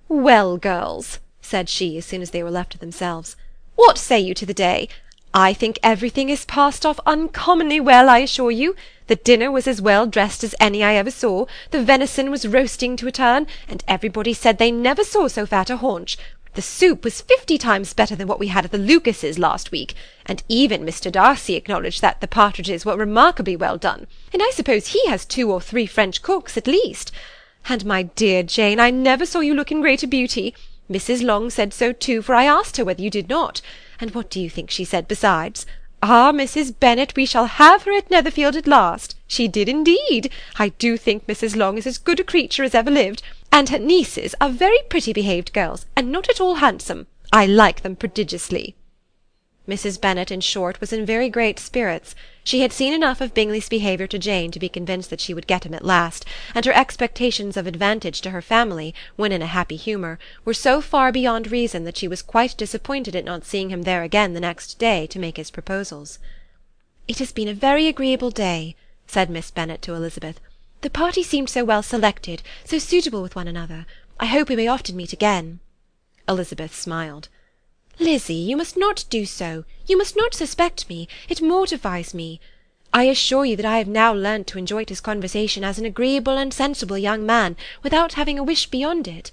"Well, girls," said she, as soon as they were left to themselves, "what say you to the day? I think everything is passed off uncommonly well, I assure you. The dinner was as well dressed as any I ever saw, the venison was roasting to a turn, and everybody said they never saw so fat a haunch. The soup was 50 times better than what we had at the Lucases last week, and even Mr. Darcy acknowledged that the partridges were remarkably well done, and I suppose he has 2 or 3 French cooks at least. And, my dear Jane, I never saw you look in greater beauty. Mrs. Long said so too, for I asked her whether you did not. And what do you think she said besides? 'Ah, Mrs. Bennet, we shall have her at Netherfield at last.' She did indeed. I do think Mrs. Long is as good a creature as ever lived, and her nieces are very pretty behaved girls, and not at all handsome. I like them prodigiously." Mrs. Bennet, in short, was in very great spirits. She had seen enough of Bingley's behaviour to Jane to be convinced that she would get him at last, and her expectations of advantage to her family, when in a happy humour, were so far beyond reason that she was quite disappointed at not seeing him there again the next day to make his proposals. "It has been a very agreeable day," said Miss Bennet to Elizabeth. "The party seemed so well selected, so suitable with one another. I hope we may often meet again." Elizabeth smiled. "Lizzy, you must not do so. You must not suspect me. It mortifies me. I assure you that I have now learnt to enjoy his conversation as an agreeable and sensible young man, without having a wish beyond it.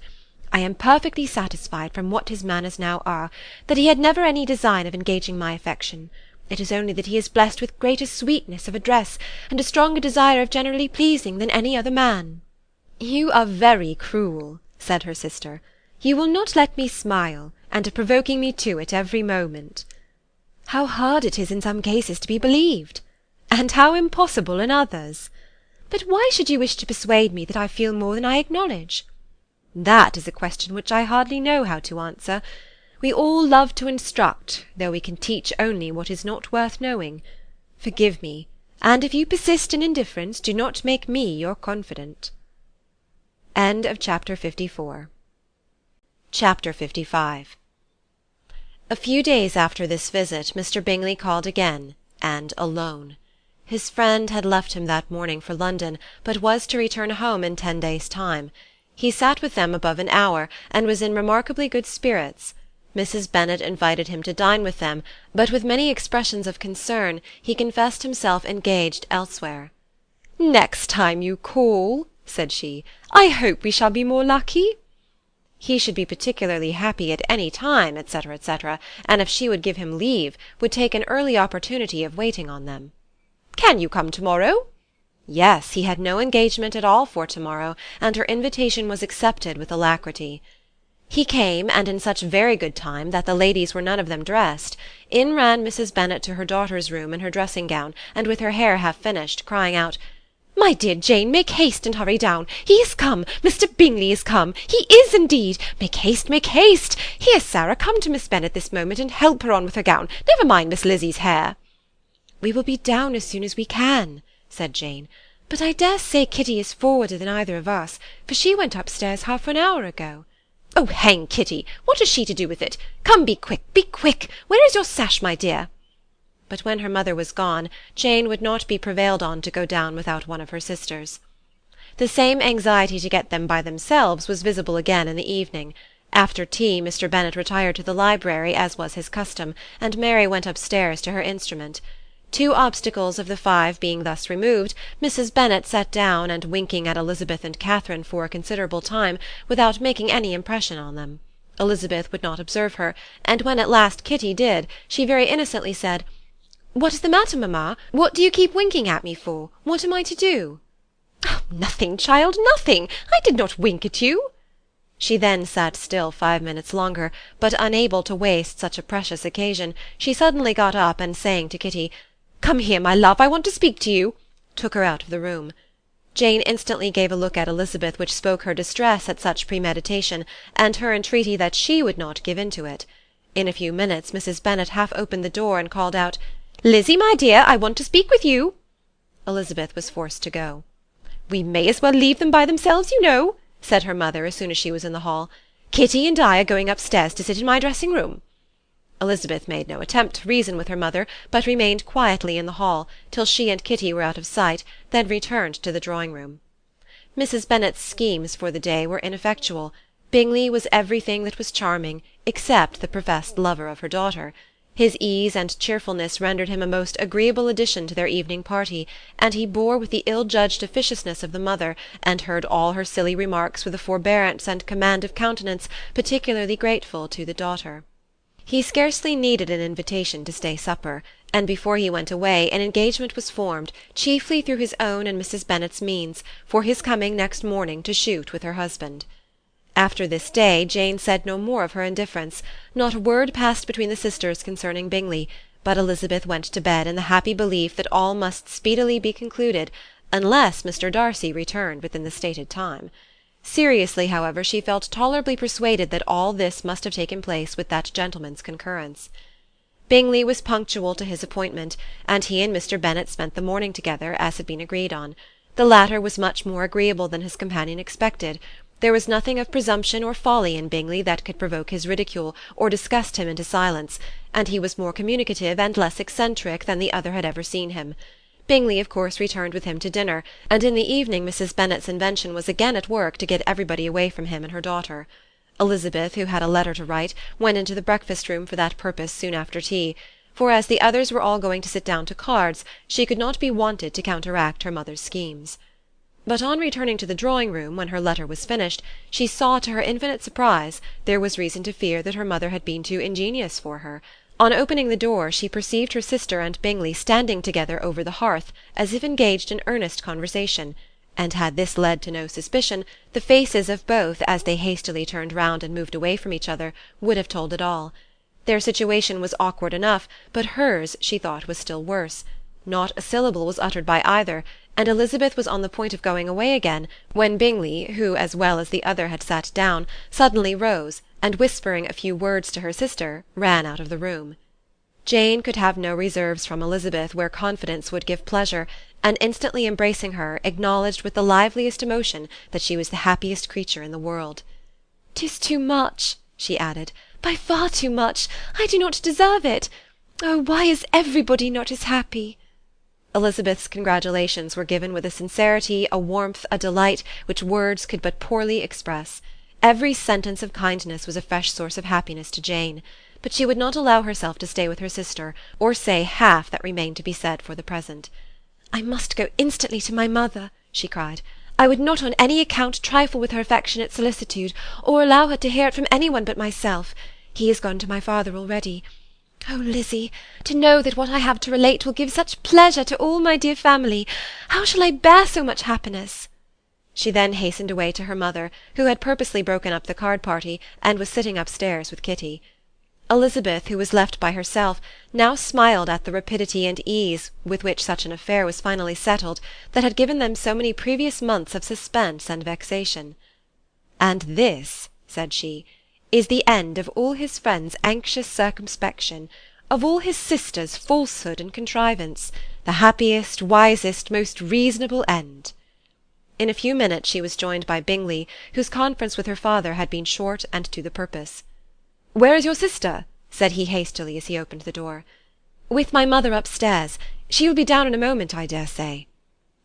I am perfectly satisfied, from what his manners now are, that he had never any design of engaging my affection. It is only that he is blessed with greater sweetness of address, and a stronger desire of generally pleasing, than any other man." "You are very cruel," said her sister. "You will not let me smile, and are provoking me to it every moment." "How hard it is in some cases to be believed!" "And how impossible in others!" "But why should you wish to persuade me that I feel more than I acknowledge?" "That is a question which I hardly know how to answer. We all love to instruct, though we can teach only what is not worth knowing. Forgive me, and if you persist in indifference, do not make me your confidant." Chapter 54. Chapter 55. A few days after this visit, Mr. Bingley called again, and alone. His friend had left him that morning for London, but was to return home in 10 days' time. He sat with them above an hour, and was in remarkably good spirits. Mrs. Bennet invited him to dine with them, but with many expressions of concern, he confessed himself engaged elsewhere. "Next time you call," said she, "I hope we shall be more lucky." He should be particularly happy at any time, etc., etc., and if she would give him leave, would take an early opportunity of waiting on them. "Can you come to-morrow?" Yes, he had no engagement at all for to-morrow, and her invitation was accepted with alacrity. He came, and in such very good time that the ladies were none of them dressed. In ran Mrs. Bennet to her daughter's room in her dressing-gown, and with her hair half finished, crying out, "My dear Jane, make haste and hurry down. He is come. Mr. Bingley is come. He is indeed. Make haste, make haste. Here, Sarah, come to Miss Bennet this moment, and help her on with her gown. Never mind Miss Lizzie's hair." "We will be down as soon as we can," said Jane. "But I dare say Kitty is forwarder than either of us, for she went upstairs half an hour ago." "Oh, hang Kitty! What has she to do with it? Come, be quick, be quick! Where is your sash, my dear?" But when her mother was gone, Jane would not be prevailed on to go down without one of her sisters. The same anxiety to get them by themselves was visible again in the evening. After tea Mr. Bennet retired to the library, as was his custom, and Mary went upstairs to her instrument. Two obstacles of the five being thus removed, Mrs. Bennet sat down, and winking at Elizabeth and Catherine for a considerable time, without making any impression on them. Elizabeth would not observe her, and when at last Kitty did, she very innocently said, "What is the matter, mamma? What do you keep winking at me for? What am I to do?" "Oh, nothing, child, nothing. I did not wink at you." She then sat still 5 minutes longer, but unable to waste such a precious occasion, she suddenly got up, and saying to Kitty, "Come here, my love, I want to speak to you," took her out of the room. Jane instantly gave a look at Elizabeth which spoke her distress at such premeditation, and her entreaty that she would not give in to it. In a few minutes Mrs. Bennet half opened the door, and called out, "Lizzie, my dear, I want to speak with you." Elizabeth was forced to go. "We may as well leave them by themselves, you know," said her mother as soon as she was in the hall. "Kitty and I are going upstairs to sit in my dressing-room." Elizabeth made no attempt to reason with her mother, but remained quietly in the hall, till she and Kitty were out of sight, then returned to the drawing-room. Mrs. Bennet's schemes for the day were ineffectual. Bingley was everything that was charming, except the professed lover of her daughter. His ease and cheerfulness rendered him a most agreeable addition to their evening party, and he bore with the ill-judged officiousness of the mother, and heard all her silly remarks with a forbearance and command of countenance particularly grateful to the daughter. He scarcely needed an invitation to stay supper, and before he went away an engagement was formed, chiefly through his own and Mrs. Bennet's means, for his coming next morning to shoot with her husband. After this day Jane said no more of her indifference. Not a word passed between the sisters concerning Bingley, but Elizabeth went to bed in the happy belief that all must speedily be concluded, unless Mr. Darcy returned within the stated time. Seriously, however, she felt tolerably persuaded that all this must have taken place with that gentleman's concurrence. Bingley was punctual to his appointment, and he and Mr. Bennet spent the morning together, as had been agreed on. The latter was much more agreeable than his companion expected. There was nothing of presumption or folly in Bingley that could provoke his ridicule, or disgust him into silence, and he was more communicative and less eccentric than the other had ever seen him. Bingley of course returned with him to dinner, and in the evening Mrs. Bennet's invention was again at work to get everybody away from him and her daughter. Elizabeth, who had a letter to write, went into the breakfast-room for that purpose soon after tea, for as the others were all going to sit down to cards, she could not be wanted to counteract her mother's schemes. But on returning to the drawing-room, when her letter was finished, she saw, to her infinite surprise, there was reason to fear that her mother had been too ingenious for her. On opening the door, she perceived her sister and Bingley standing together over the hearth, as if engaged in earnest conversation, and had this led to no suspicion, the faces of both, as they hastily turned round and moved away from each other, would have told it all. Their situation was awkward enough, but hers, she thought, was still worse. Not a syllable was uttered by either, and Elizabeth was on the point of going away again, when Bingley, who as well as the other had sat down, suddenly rose, and whispering a few words to her sister, ran out of the room. Jane could have no reserves from Elizabeth where confidence would give pleasure, and instantly embracing her, acknowledged with the liveliest emotion that she was the happiest creature in the world. "'Tis too much," she added, "by far too much. I do not deserve it. Oh, why is everybody not as happy?" Elizabeth's congratulations were given with a sincerity, a warmth, a delight, which words could but poorly express. Every sentence of kindness was a fresh source of happiness to Jane, but she would not allow herself to stay with her sister, or say half that remained to be said for the present. "I must go instantly to my mother," she cried. "I would not on any account trifle with her affectionate solicitude, or allow her to hear it from any one but myself. He is gone to my father already. Oh, Lizzie, to know that what I have to relate will give such pleasure to all my dear family! How shall I bear so much happiness?" She then hastened away to her mother, who had purposely broken up the card-party, and was sitting upstairs with Kitty. Elizabeth, who was left by herself, now smiled at the rapidity and ease with which such an affair was finally settled that had given them so many previous months of suspense and vexation. "And this," said she, "is the end of all his friends' anxious circumspection, of all his sisters' falsehood and contrivance, the happiest, wisest, most reasonable end." In a few minutes she was joined by Bingley, whose conference with her father had been short and to the purpose. "Where is your sister?" said he hastily as he opened the door. "With my mother upstairs. She will be down in a moment, I dare say."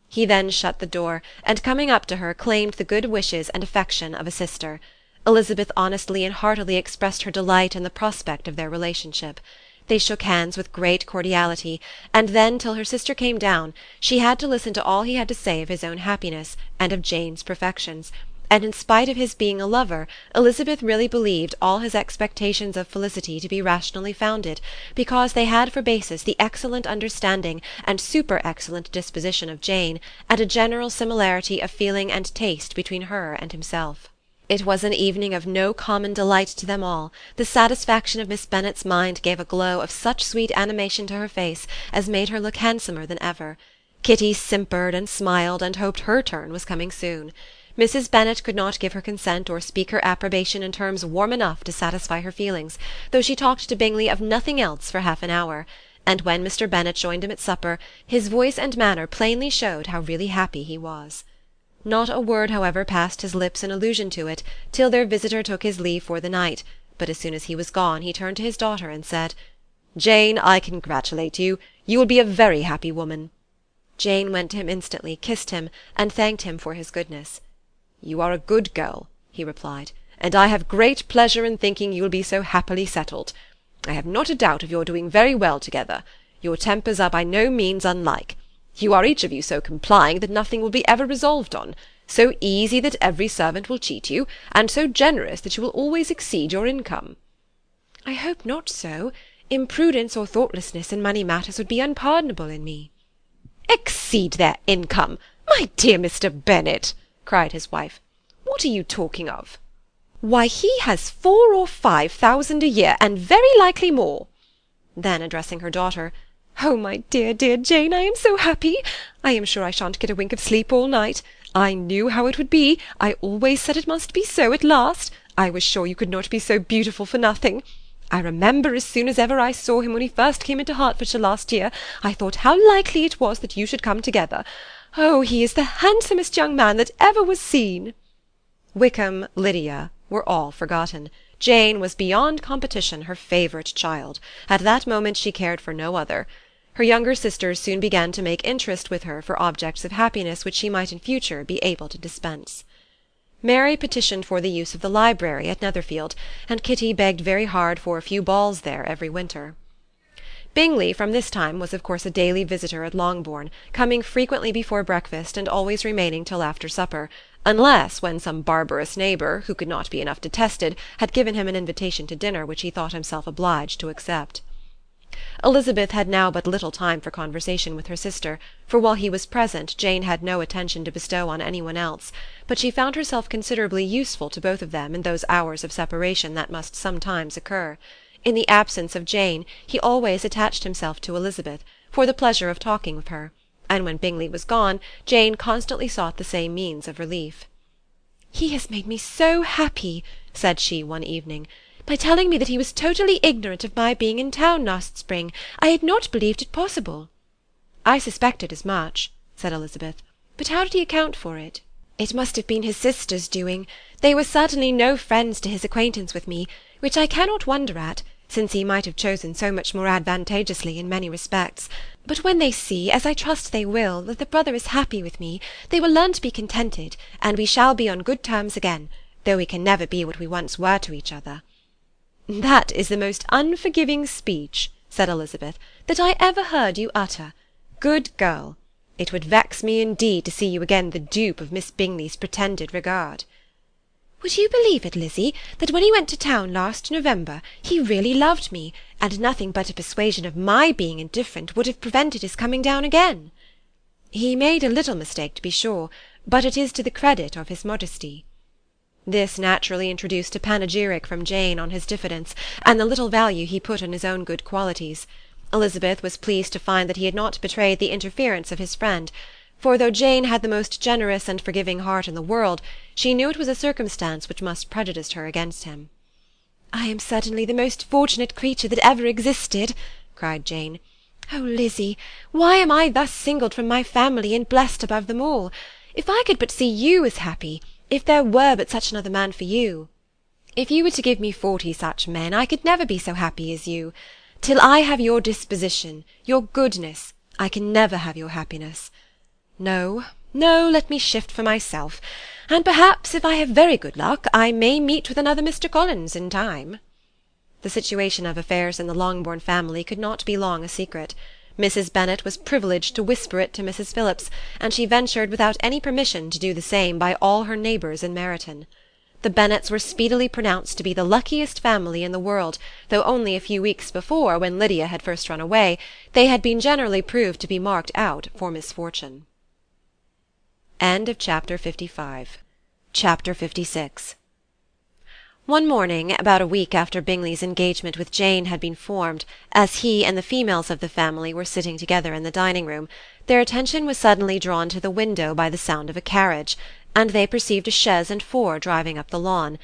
He then shut the door, and coming up to her claimed the good wishes and affection of a sister. Elizabeth honestly and heartily expressed her delight in the prospect of their relationship. They shook hands with great cordiality, and then, till her sister came down, she had to listen to all he had to say of his own happiness, and of Jane's perfections, and in spite of his being a lover, Elizabeth really believed all his expectations of felicity to be rationally founded, because they had for basis the excellent understanding and super-excellent disposition of Jane, and a general similarity of feeling and taste between her and himself. It was an evening of no common delight to them all. The satisfaction of Miss Bennet's mind gave a glow of such sweet animation to her face as made her look handsomer than ever. Kitty simpered and smiled, and hoped her turn was coming soon. Mrs. Bennet could not give her consent or speak her approbation in terms warm enough to satisfy her feelings, though she talked to Bingley of nothing else for half an hour, and when Mr. Bennet joined him at supper, his voice and manner plainly showed how really happy he was. Not a word, however, passed his lips in allusion to it, till their visitor took his leave for the night, but as soon as he was gone he turned to his daughter and said, "Jane, I congratulate you. You will be a very happy woman." Jane went to him instantly, kissed him, and thanked him for his goodness. "You are a good girl," he replied, "and I have great pleasure in thinking you will be so happily settled. I have not a doubt of your doing very well together. Your tempers are by no means unlike. You are each of you so complying that nothing will be ever resolved on, so easy that every servant will cheat you, and so generous that you will always exceed your income." "I hope not so. Imprudence or thoughtlessness in money matters would be unpardonable in me." "Exceed their income! My dear Mr. Bennet!" cried his wife. "What are you talking of?" "Why, he has 4,000 or 5,000 a year, and very likely more." Then, addressing her daughter, "Oh, my dear, dear Jane, I am so happy! I am sure I shan't get a wink of sleep all night. I knew how it would be. I always said it must be so at last. I was sure you could not be so beautiful for nothing. I remember as soon as ever I saw him when he first came into Hertfordshire last year, I thought how likely it was that you should come together. Oh, he is the handsomest young man that ever was seen." Wickham, Lydia, were all forgotten. Jane was beyond competition her favourite child. At that moment she cared for no other. Her younger sisters soon began to make interest with her for objects of happiness which she might in future be able to dispense. Mary petitioned for the use of the library at Netherfield, and Kitty begged very hard for a few balls there every winter. Bingley from this time was of course a daily visitor at Longbourn, coming frequently before breakfast and always remaining till after supper, unless when some barbarous neighbour, who could not be enough detested, had given him an invitation to dinner which he thought himself obliged to accept. Elizabeth had now but little time for conversation with her sister, for while he was present Jane had no attention to bestow on any one else, but she found herself considerably useful to both of them in those hours of separation that must sometimes occur. In the absence of Jane he always attached himself to Elizabeth, for the pleasure of talking with her, and when Bingley was gone Jane constantly sought the same means of relief. "He has made me so happy," said she one evening, "by telling me that he was totally ignorant of my being in town last spring. I had not believed it possible." "I suspected as much," said Elizabeth, "but how did he account for it?" "It must have been his sister's doing. They were certainly no friends to his acquaintance with me, which I cannot wonder at, since he might have chosen so much more advantageously in many respects. But when they see, as I trust they will, that the brother is happy with me, they will learn to be contented, and we shall be on good terms again, though we can never be what we once were to each other." "That is the most unforgiving speech," said Elizabeth, "that I ever heard you utter. Good girl! It would vex me indeed to see you again the dupe of Miss Bingley's pretended regard." Would you believe it, Lizzie, that when he went to town last November he really loved me, and nothing but a persuasion of my being indifferent would have prevented his coming down again? He made a little mistake, to be sure, but it is to the credit of his modesty. This naturally introduced a panegyric from Jane on his diffidence, and the little value he put on his own good qualities. Elizabeth was pleased to find that he had not betrayed the interference of his friend, for though Jane had the most generous and forgiving heart in the world, she knew it was a circumstance which must prejudice her against him. "I am certainly the most fortunate creature that ever existed," cried Jane. "Oh, Lizzie, why am I thus singled from my family and blessed above them all? If I could but see you as happy, if there were but such another man for you! If you were to give me 40 such men, I could never be so happy as you. Till I have your disposition, your goodness, I can never have your happiness. No, no, let me shift for myself, and perhaps, if I have very good luck, I may meet with another Mr. Collins in time." The situation of affairs in the Longbourn family could not be long a secret. Mrs. Bennet was privileged to whisper it to Mrs. Phillips, and she ventured without any permission to do the same by all her neighbours in Meryton. The Bennets were speedily pronounced to be the luckiest family in the world, though only a few weeks before, when Lydia had first run away, they had been generally proved to be marked out for misfortune. Chapter 56. One morning, about a week after Bingley's engagement with Jane had been formed, as he and the females of the family were sitting together in the dining-room, their attention was suddenly drawn to the window by the sound of a carriage, and they perceived a chaise and four driving up the lawn.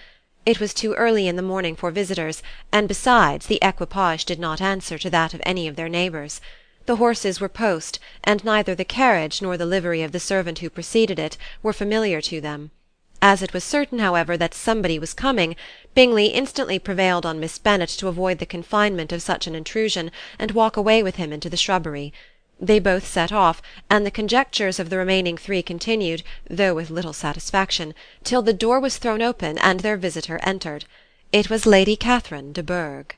It was too early in the morning for visitors, and besides, the equipage did not answer to that of any of their neighbours. The horses were post, and neither the carriage nor the livery of the servant who preceded it were familiar to them. As it was certain, however, that somebody was coming, Bingley instantly prevailed on Miss Bennet to avoid the confinement of such an intrusion, and walk away with him into the shrubbery. They both set off, and the conjectures of the remaining three continued, though with little satisfaction, till the door was thrown open and their visitor entered. It was Lady Catherine de Bourgh.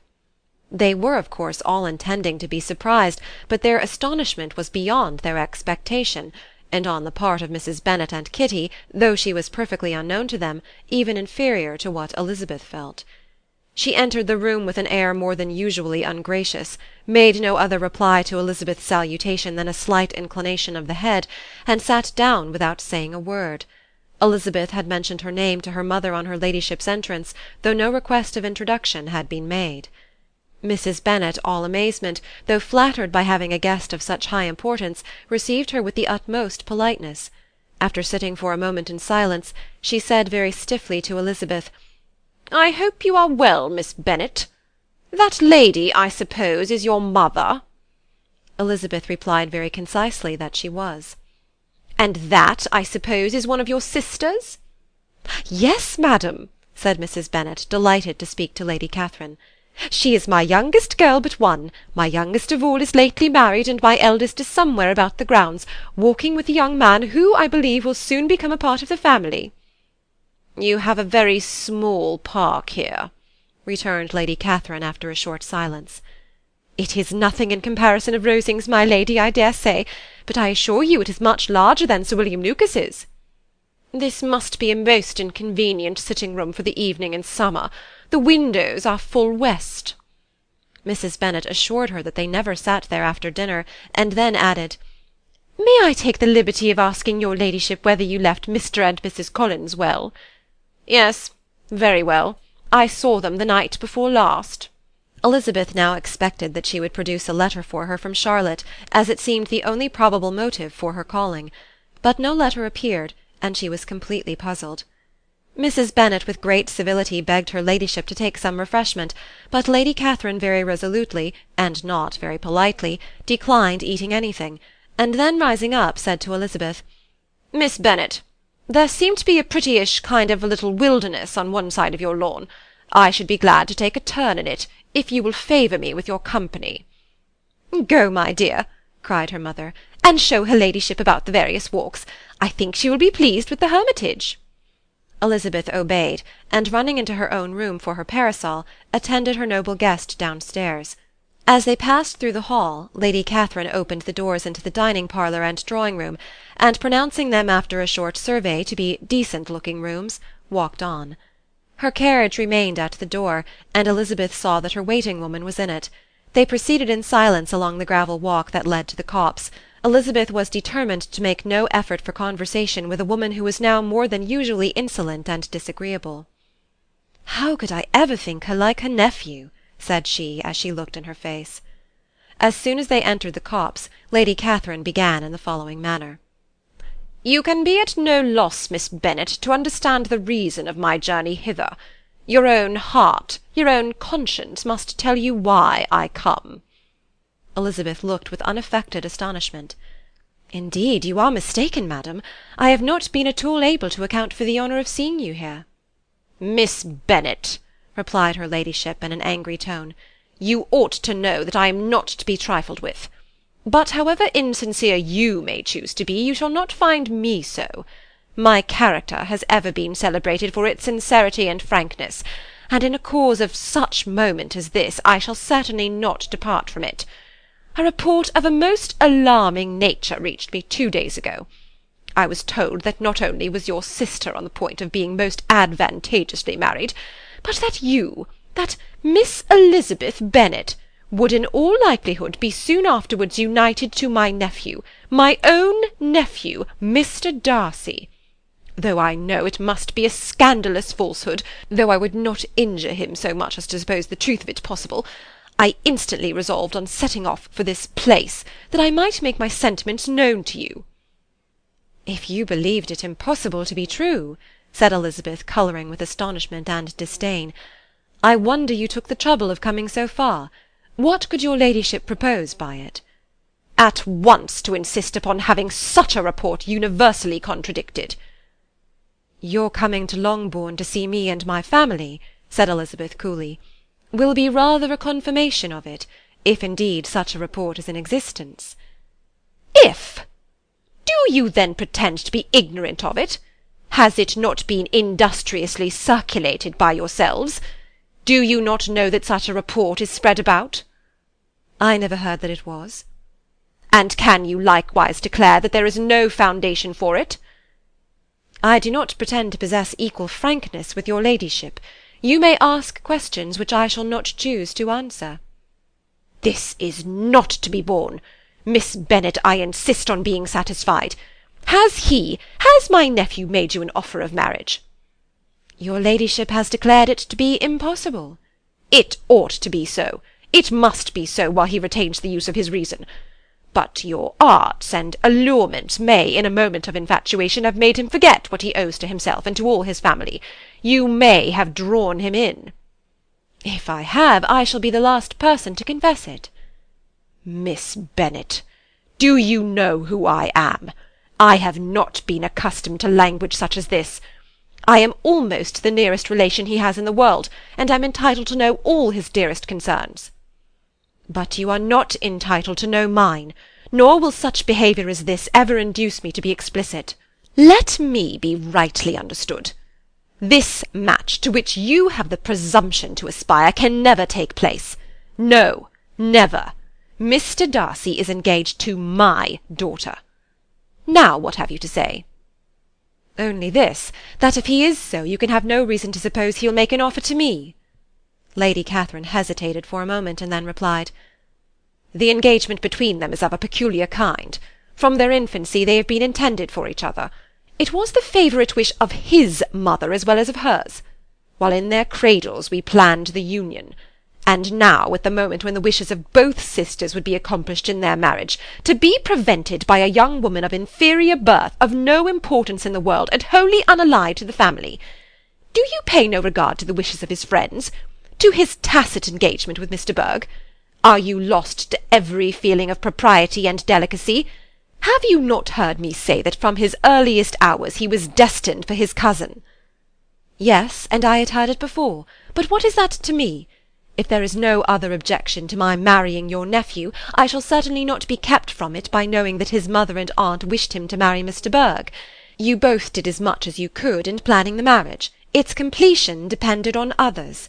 They were, of course, all intending to be surprised, but their astonishment was beyond their expectation, and on the part of Mrs. Bennet and Kitty, though she was perfectly unknown to them, even inferior to what Elizabeth felt. She entered the room with an air more than usually ungracious, made no other reply to Elizabeth's salutation than a slight inclination of the head, and sat down without saying a word. Elizabeth had mentioned her name to her mother on her ladyship's entrance, though no request of introduction had been made. Mrs. Bennet, all amazement, though flattered by having a guest of such high importance, received her with the utmost politeness. After sitting for a moment in silence, she said very stiffly to Elizabeth, "I hope you are well, Miss Bennet. That lady, I suppose, is your mother?" Elizabeth replied very concisely that she was. "And that, I suppose, is one of your sisters?" "Yes, madam," said Mrs. Bennet, delighted to speak to Lady Catherine. "She is my youngest girl but one. My youngest of all is lately married, and my eldest is somewhere about the grounds, walking with a young man who, I believe, will soon become a part of the family." "You have a very small park here," returned Lady Catherine after a short silence. "It is nothing in comparison of Rosings, my lady, I dare say, but I assure you it is much larger than Sir William Lucas's." "This must be a most inconvenient sitting-room for the evening in summer. The windows are full west." Mrs. Bennet assured her that they never sat there after dinner, and then added, "May I take the liberty of asking your ladyship whether you left Mr. and Mrs. Collins well?" "Yes, very well. I saw them the night before last." Elizabeth now expected that she would produce a letter for her from Charlotte, as it seemed the only probable motive for her calling. But no letter appeared, and she was completely puzzled. Mrs. Bennet with great civility begged her ladyship to take some refreshment, but Lady Catherine very resolutely, and not very politely, declined eating anything, and then rising up said to Elizabeth, "Miss Bennet, there seemed to be a prettyish kind of a little wilderness on one side of your lawn. I should be glad to take a turn in it, if you will favour me with your company." "Go, my dear," cried her mother, "and show her ladyship about the various walks. I think she will be pleased with the hermitage." Elizabeth obeyed, and running into her own room for her parasol, attended her noble guest downstairs. As they passed through the hall, Lady Catherine opened the doors into the dining-parlour and drawing-room, and pronouncing them after a short survey to be decent-looking rooms, walked on. Her carriage remained at the door, and Elizabeth saw that her waiting-woman was in it. They proceeded in silence along the gravel walk that led to the copse. Elizabeth was determined to make no effort for conversation with a woman who was now more than usually insolent and disagreeable. "How could I ever think her like her nephew?" said she, as she looked in her face. As soon as they entered the copse, Lady Catherine began in the following manner. "You can be at no loss, Miss Bennet, to understand the reason of my journey hither. Your own heart, your own conscience must tell you why I come." Elizabeth looked with unaffected astonishment. "Indeed, you are mistaken, madam. I have not been at all able to account for the honour of seeing you here." "Miss Bennet," replied her ladyship in an angry tone, "you ought to know that I am not to be trifled with. But however insincere you may choose to be, you shall not find me so. My character has ever been celebrated for its sincerity and frankness, and in a cause of such moment as this I shall certainly not depart from it. A report of a most alarming nature reached me 2 days ago. I was told that not only was your sister on the point of being most advantageously married, but that you, that Miss Elizabeth Bennet, would in all likelihood be soon afterwards united to my nephew, my own nephew, Mr. Darcy. Though I know it must be a scandalous falsehood, though I would not injure him so much as to suppose the truth of it possible, I instantly resolved on setting off for this place, that I might make my sentiments known to you." "If you believed it impossible to be true," said Elizabeth, colouring with astonishment and disdain, "I wonder you took the trouble of coming so far. What could your ladyship propose by it?" "At once to insist upon having such a report universally contradicted." "Your coming to Longbourn to see me and my family," said Elizabeth coolly, "will be rather a confirmation of it, if indeed such a report is in existence." "If! Do you then pretend to be ignorant of it? Has it not been industriously circulated by yourselves? Do you not know that such a report is spread about?" "I never heard that it was." "And can you likewise declare that there is no foundation for it?" "I do not pretend to possess equal frankness with your ladyship. You may ask questions which I shall not choose to answer." "This is not to be borne. Miss Bennet, I insist on being satisfied. Has my nephew made you an offer of marriage?" "Your ladyship has declared it to be impossible." "It ought to be so. It must be so while he retains the use of his reason. But your arts and allurements may, in a moment of infatuation, have made him forget what he owes to himself and to all his family. You may have drawn him in." "If I have, I shall be the last person to confess it." "Miss Bennet, do you know who I am? I have not been accustomed to language such as this. I am almost the nearest relation he has in the world, and am entitled to know all his dearest concerns." "But you are not entitled to know mine, nor will such behaviour as this ever induce me to be explicit." "Let me be rightly understood. This match, to which you have the presumption to aspire, can never take place. No, never. Mr. Darcy is engaged to my daughter. Now what have you to say?" "Only this, that if he is so, you can have no reason to suppose he'll make an offer to me." Lady Catherine hesitated for a moment, and then replied, "The engagement between them is of a peculiar kind. From their infancy they have been intended for each other. It was the favourite wish of his mother as well as of hers. While in their cradles we planned the union. And now, at the moment when the wishes of both sisters would be accomplished in their marriage, to be prevented by a young woman of inferior birth, of no importance in the world, and wholly unallied to the family. Do you pay no regard to the wishes of his friends? To his tacit engagement with Mr. Berg? Are you lost to every feeling of propriety and delicacy? Have you not heard me say that from his earliest hours he was destined for his cousin?" "Yes, and I had heard it before. But what is that to me? If there is no other objection to my marrying your nephew, I shall certainly not be kept from it by knowing that his mother and aunt wished him to marry Mr. Berg. You both did as much as you could in planning the marriage. Its completion depended on others.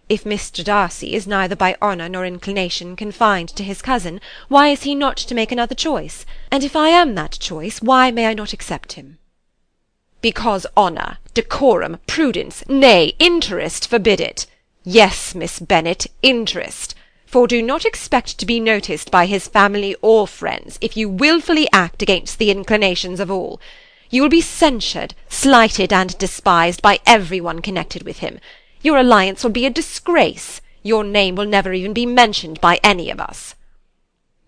If Mr. Darcy is neither by honour nor inclination confined to his cousin, why is he not to make another choice? And if I am that choice, why may I not accept him?" "Because honour Decorum, prudence, nay, interest forbid it. Yes, Miss Bennet, interest. For do not expect to be noticed by his family or friends, if you wilfully act against the inclinations of all. You will be censured, slighted, and despised by every one connected with him. Your alliance will be a disgrace. Your name will never even be mentioned by any of us."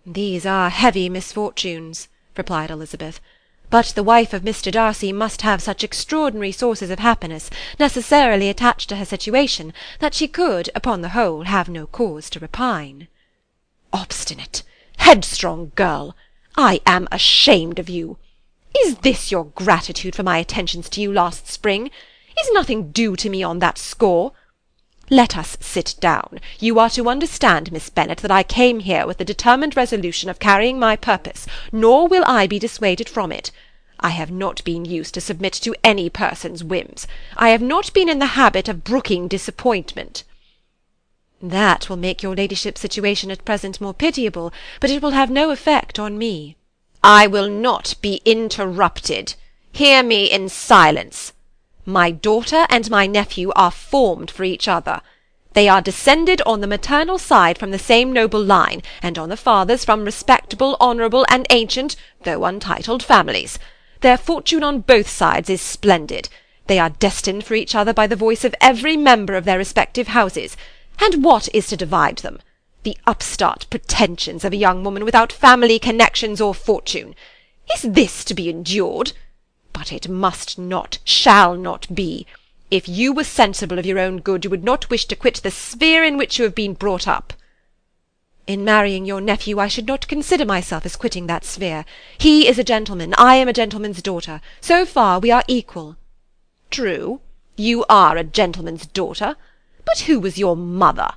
"These are heavy misfortunes," replied Elizabeth. "But the wife of Mr. Darcy must have such extraordinary sources of happiness necessarily attached to her situation, that she could, upon the whole, have no cause to repine." "Obstinate, headstrong girl! I am ashamed of you. Is this your gratitude for my attentions to you last spring? Is nothing due to me on that score? Let us sit down. You are to understand, Miss Bennet, that I came here with the determined resolution of carrying my purpose, nor will I be dissuaded from it. I have not been used to submit to any person's whims. I have not been in the habit of brooking disappointment." "That will make your ladyship's situation at present more pitiable, but it will have no effect on me." "I will not be interrupted. Hear me in silence. My daughter and my nephew are formed for each other. They are descended on the maternal side from the same noble line, and on the father's from respectable, honourable, and ancient, though untitled, families. Their fortune on both sides is splendid. They are destined for each other by the voice of every member of their respective houses. And what is to divide them? The upstart pretensions of a young woman without family connections or fortune. Is this to be endured? But it must not, shall not be. If you were sensible of your own good, you would not wish to quit the sphere in which you have been brought up." "In marrying your nephew, I should not consider myself as quitting that sphere. He is a gentleman, I am a gentleman's daughter. So far we are equal." "True, you are a gentleman's daughter. But who was your mother?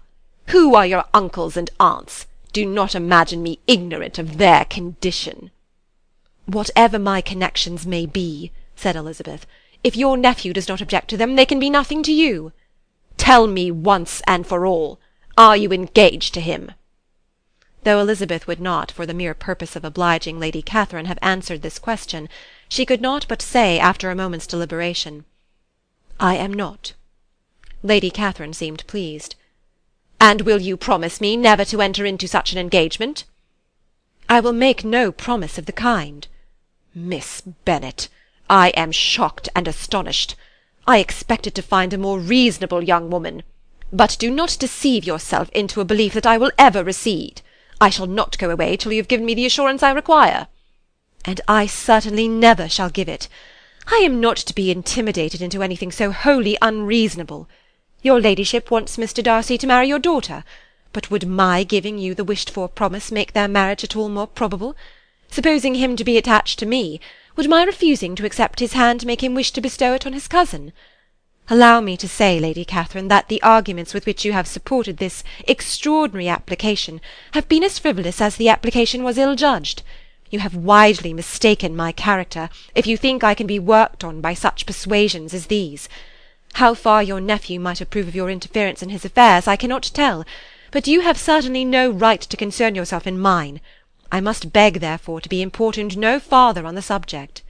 Who are your uncles and aunts? Do not imagine me ignorant of their condition." "Whatever my connections may be," said Elizabeth, "if your nephew does not object to them, they can be nothing to you." "Tell me once and for all, are you engaged to him?" Though Elizabeth would not, for the mere purpose of obliging Lady Catherine, have answered this question, she could not but say, after a moment's deliberation, "I am not." Lady Catherine seemed pleased. "And will you promise me never to enter into such an engagement?" "I will make no promise of the kind." "Miss Bennet, I am shocked and astonished. I expected to find a more reasonable young woman. But do not deceive yourself into a belief that I will ever recede. I shall not go away till you have given me the assurance I require." "And I certainly never shall give it. I am not to be intimidated into anything so wholly unreasonable. Your ladyship wants Mr. Darcy to marry your daughter, but would my giving you the wished-for promise make their marriage at all more probable? Supposing him to be attached to me, would my refusing to accept his hand make him wish to bestow it on his cousin? Allow me to say, Lady Catherine, that the arguments with which you have supported this extraordinary application have been as frivolous as the application was ill-judged. You have widely mistaken my character, if you think I can be worked on by such persuasions as these. How far your nephew might approve of your interference in his affairs, I cannot tell, but you have certainly no right to concern yourself in mine. I must beg, therefore, to be importuned no farther on the subject."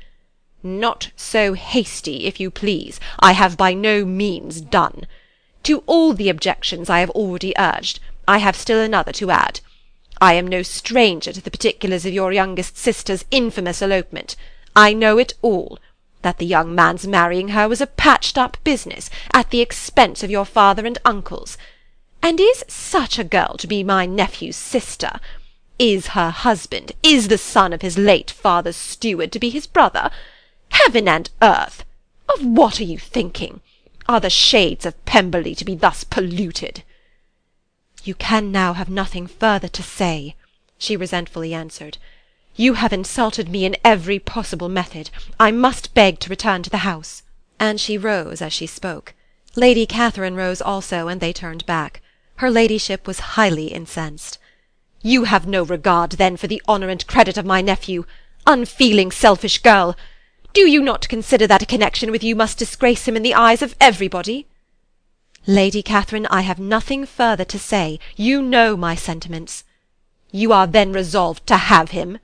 "Not so hasty, if you please. I have by no means done. To all the objections I have already urged, I have still another to add. I am no stranger to the particulars of your youngest sister's infamous elopement. I know it all. That the young man's marrying her was a patched-up business, at the expense of your father and uncles. And is such a girl to be my nephew's sister? Is her husband, is the son of his late father's steward, to be his brother? Heaven and earth! Of what are you thinking? Are the shades of Pemberley to be thus polluted?" "You can now have nothing further to say," she resentfully answered. "You have insulted me in every possible method. I must beg to return to the house." And she rose as she spoke. Lady Catherine rose also, and they turned back. Her ladyship was highly incensed. "You have no regard, then, for the honour and credit of my nephew. Unfeeling, selfish girl! Do you not consider that a connection with you must disgrace him in the eyes of everybody?" "Lady Catherine, I have nothing further to say. You know my sentiments." "You are then resolved to have him?"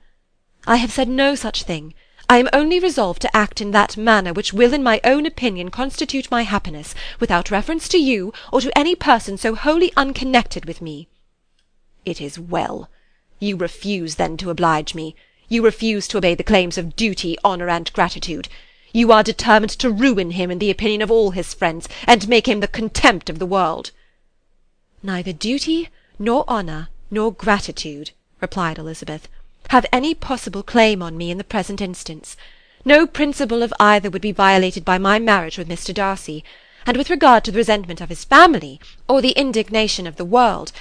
"I have said no such thing. I am only resolved to act in that manner which will in my own opinion constitute my happiness, without reference to you, or to any person so wholly unconnected with me." "It is well. You refuse, then, to oblige me. You refuse to obey the claims of duty, honour, and gratitude. You are determined to ruin him in the opinion of all his friends, and make him the contempt of the world." "Neither duty, nor honour, nor gratitude," replied Elizabeth, "have any possible claim on me in the present instance. No principle of either would be violated by my marriage with Mr. Darcy, and with regard to the resentment of his family, or the indignation of the world,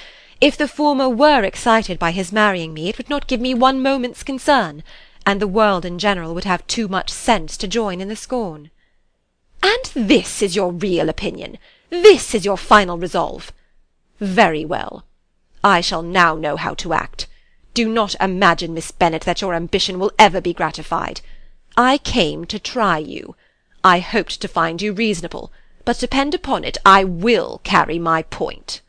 if the former were excited by his marrying me, it would not give me one moment's concern, and the world in general would have too much sense to join in the scorn." "And this is your real opinion? This is your final resolve? Very well. I shall now know how to act. Do not imagine, Miss Bennet, that your ambition will ever be gratified. I came to try you. I hoped to find you reasonable, but depend upon it, I will carry my point."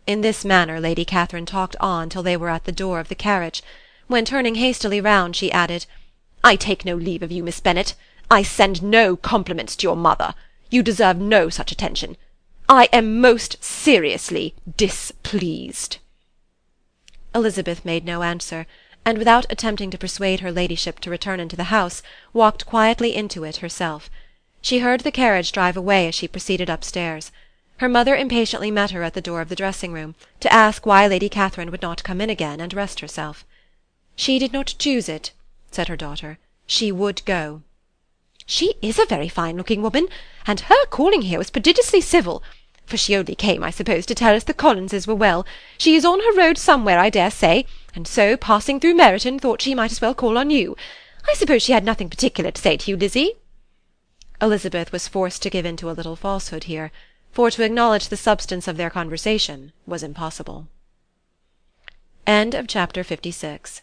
In this manner Lady Catherine talked on till they were at the door of the carriage, when, turning hastily round, she added, "I take no leave of you, Miss Bennet. I send no compliments to your mother. You deserve no such attention. I am most seriously displeased." Elizabeth made no answer, and without attempting to persuade her ladyship to return into the house, walked quietly into it herself. She heard the carriage drive away as she proceeded upstairs. Her mother impatiently met her at the door of the dressing-room, to ask why Lady Catherine would not come in again and rest herself. "She did not choose it," said her daughter. "She would go." "She is a very fine-looking woman, and her calling here was prodigiously civil, for she only came, I suppose, to tell us the Collinses were well. She is on her road somewhere, I dare say, and so, passing through Meryton, thought she might as well call on you. I suppose she had nothing particular to say to you, Lizzie?" Elizabeth was forced to give in to a little falsehood here, for to acknowledge the substance of their conversation was impossible. Chapter 56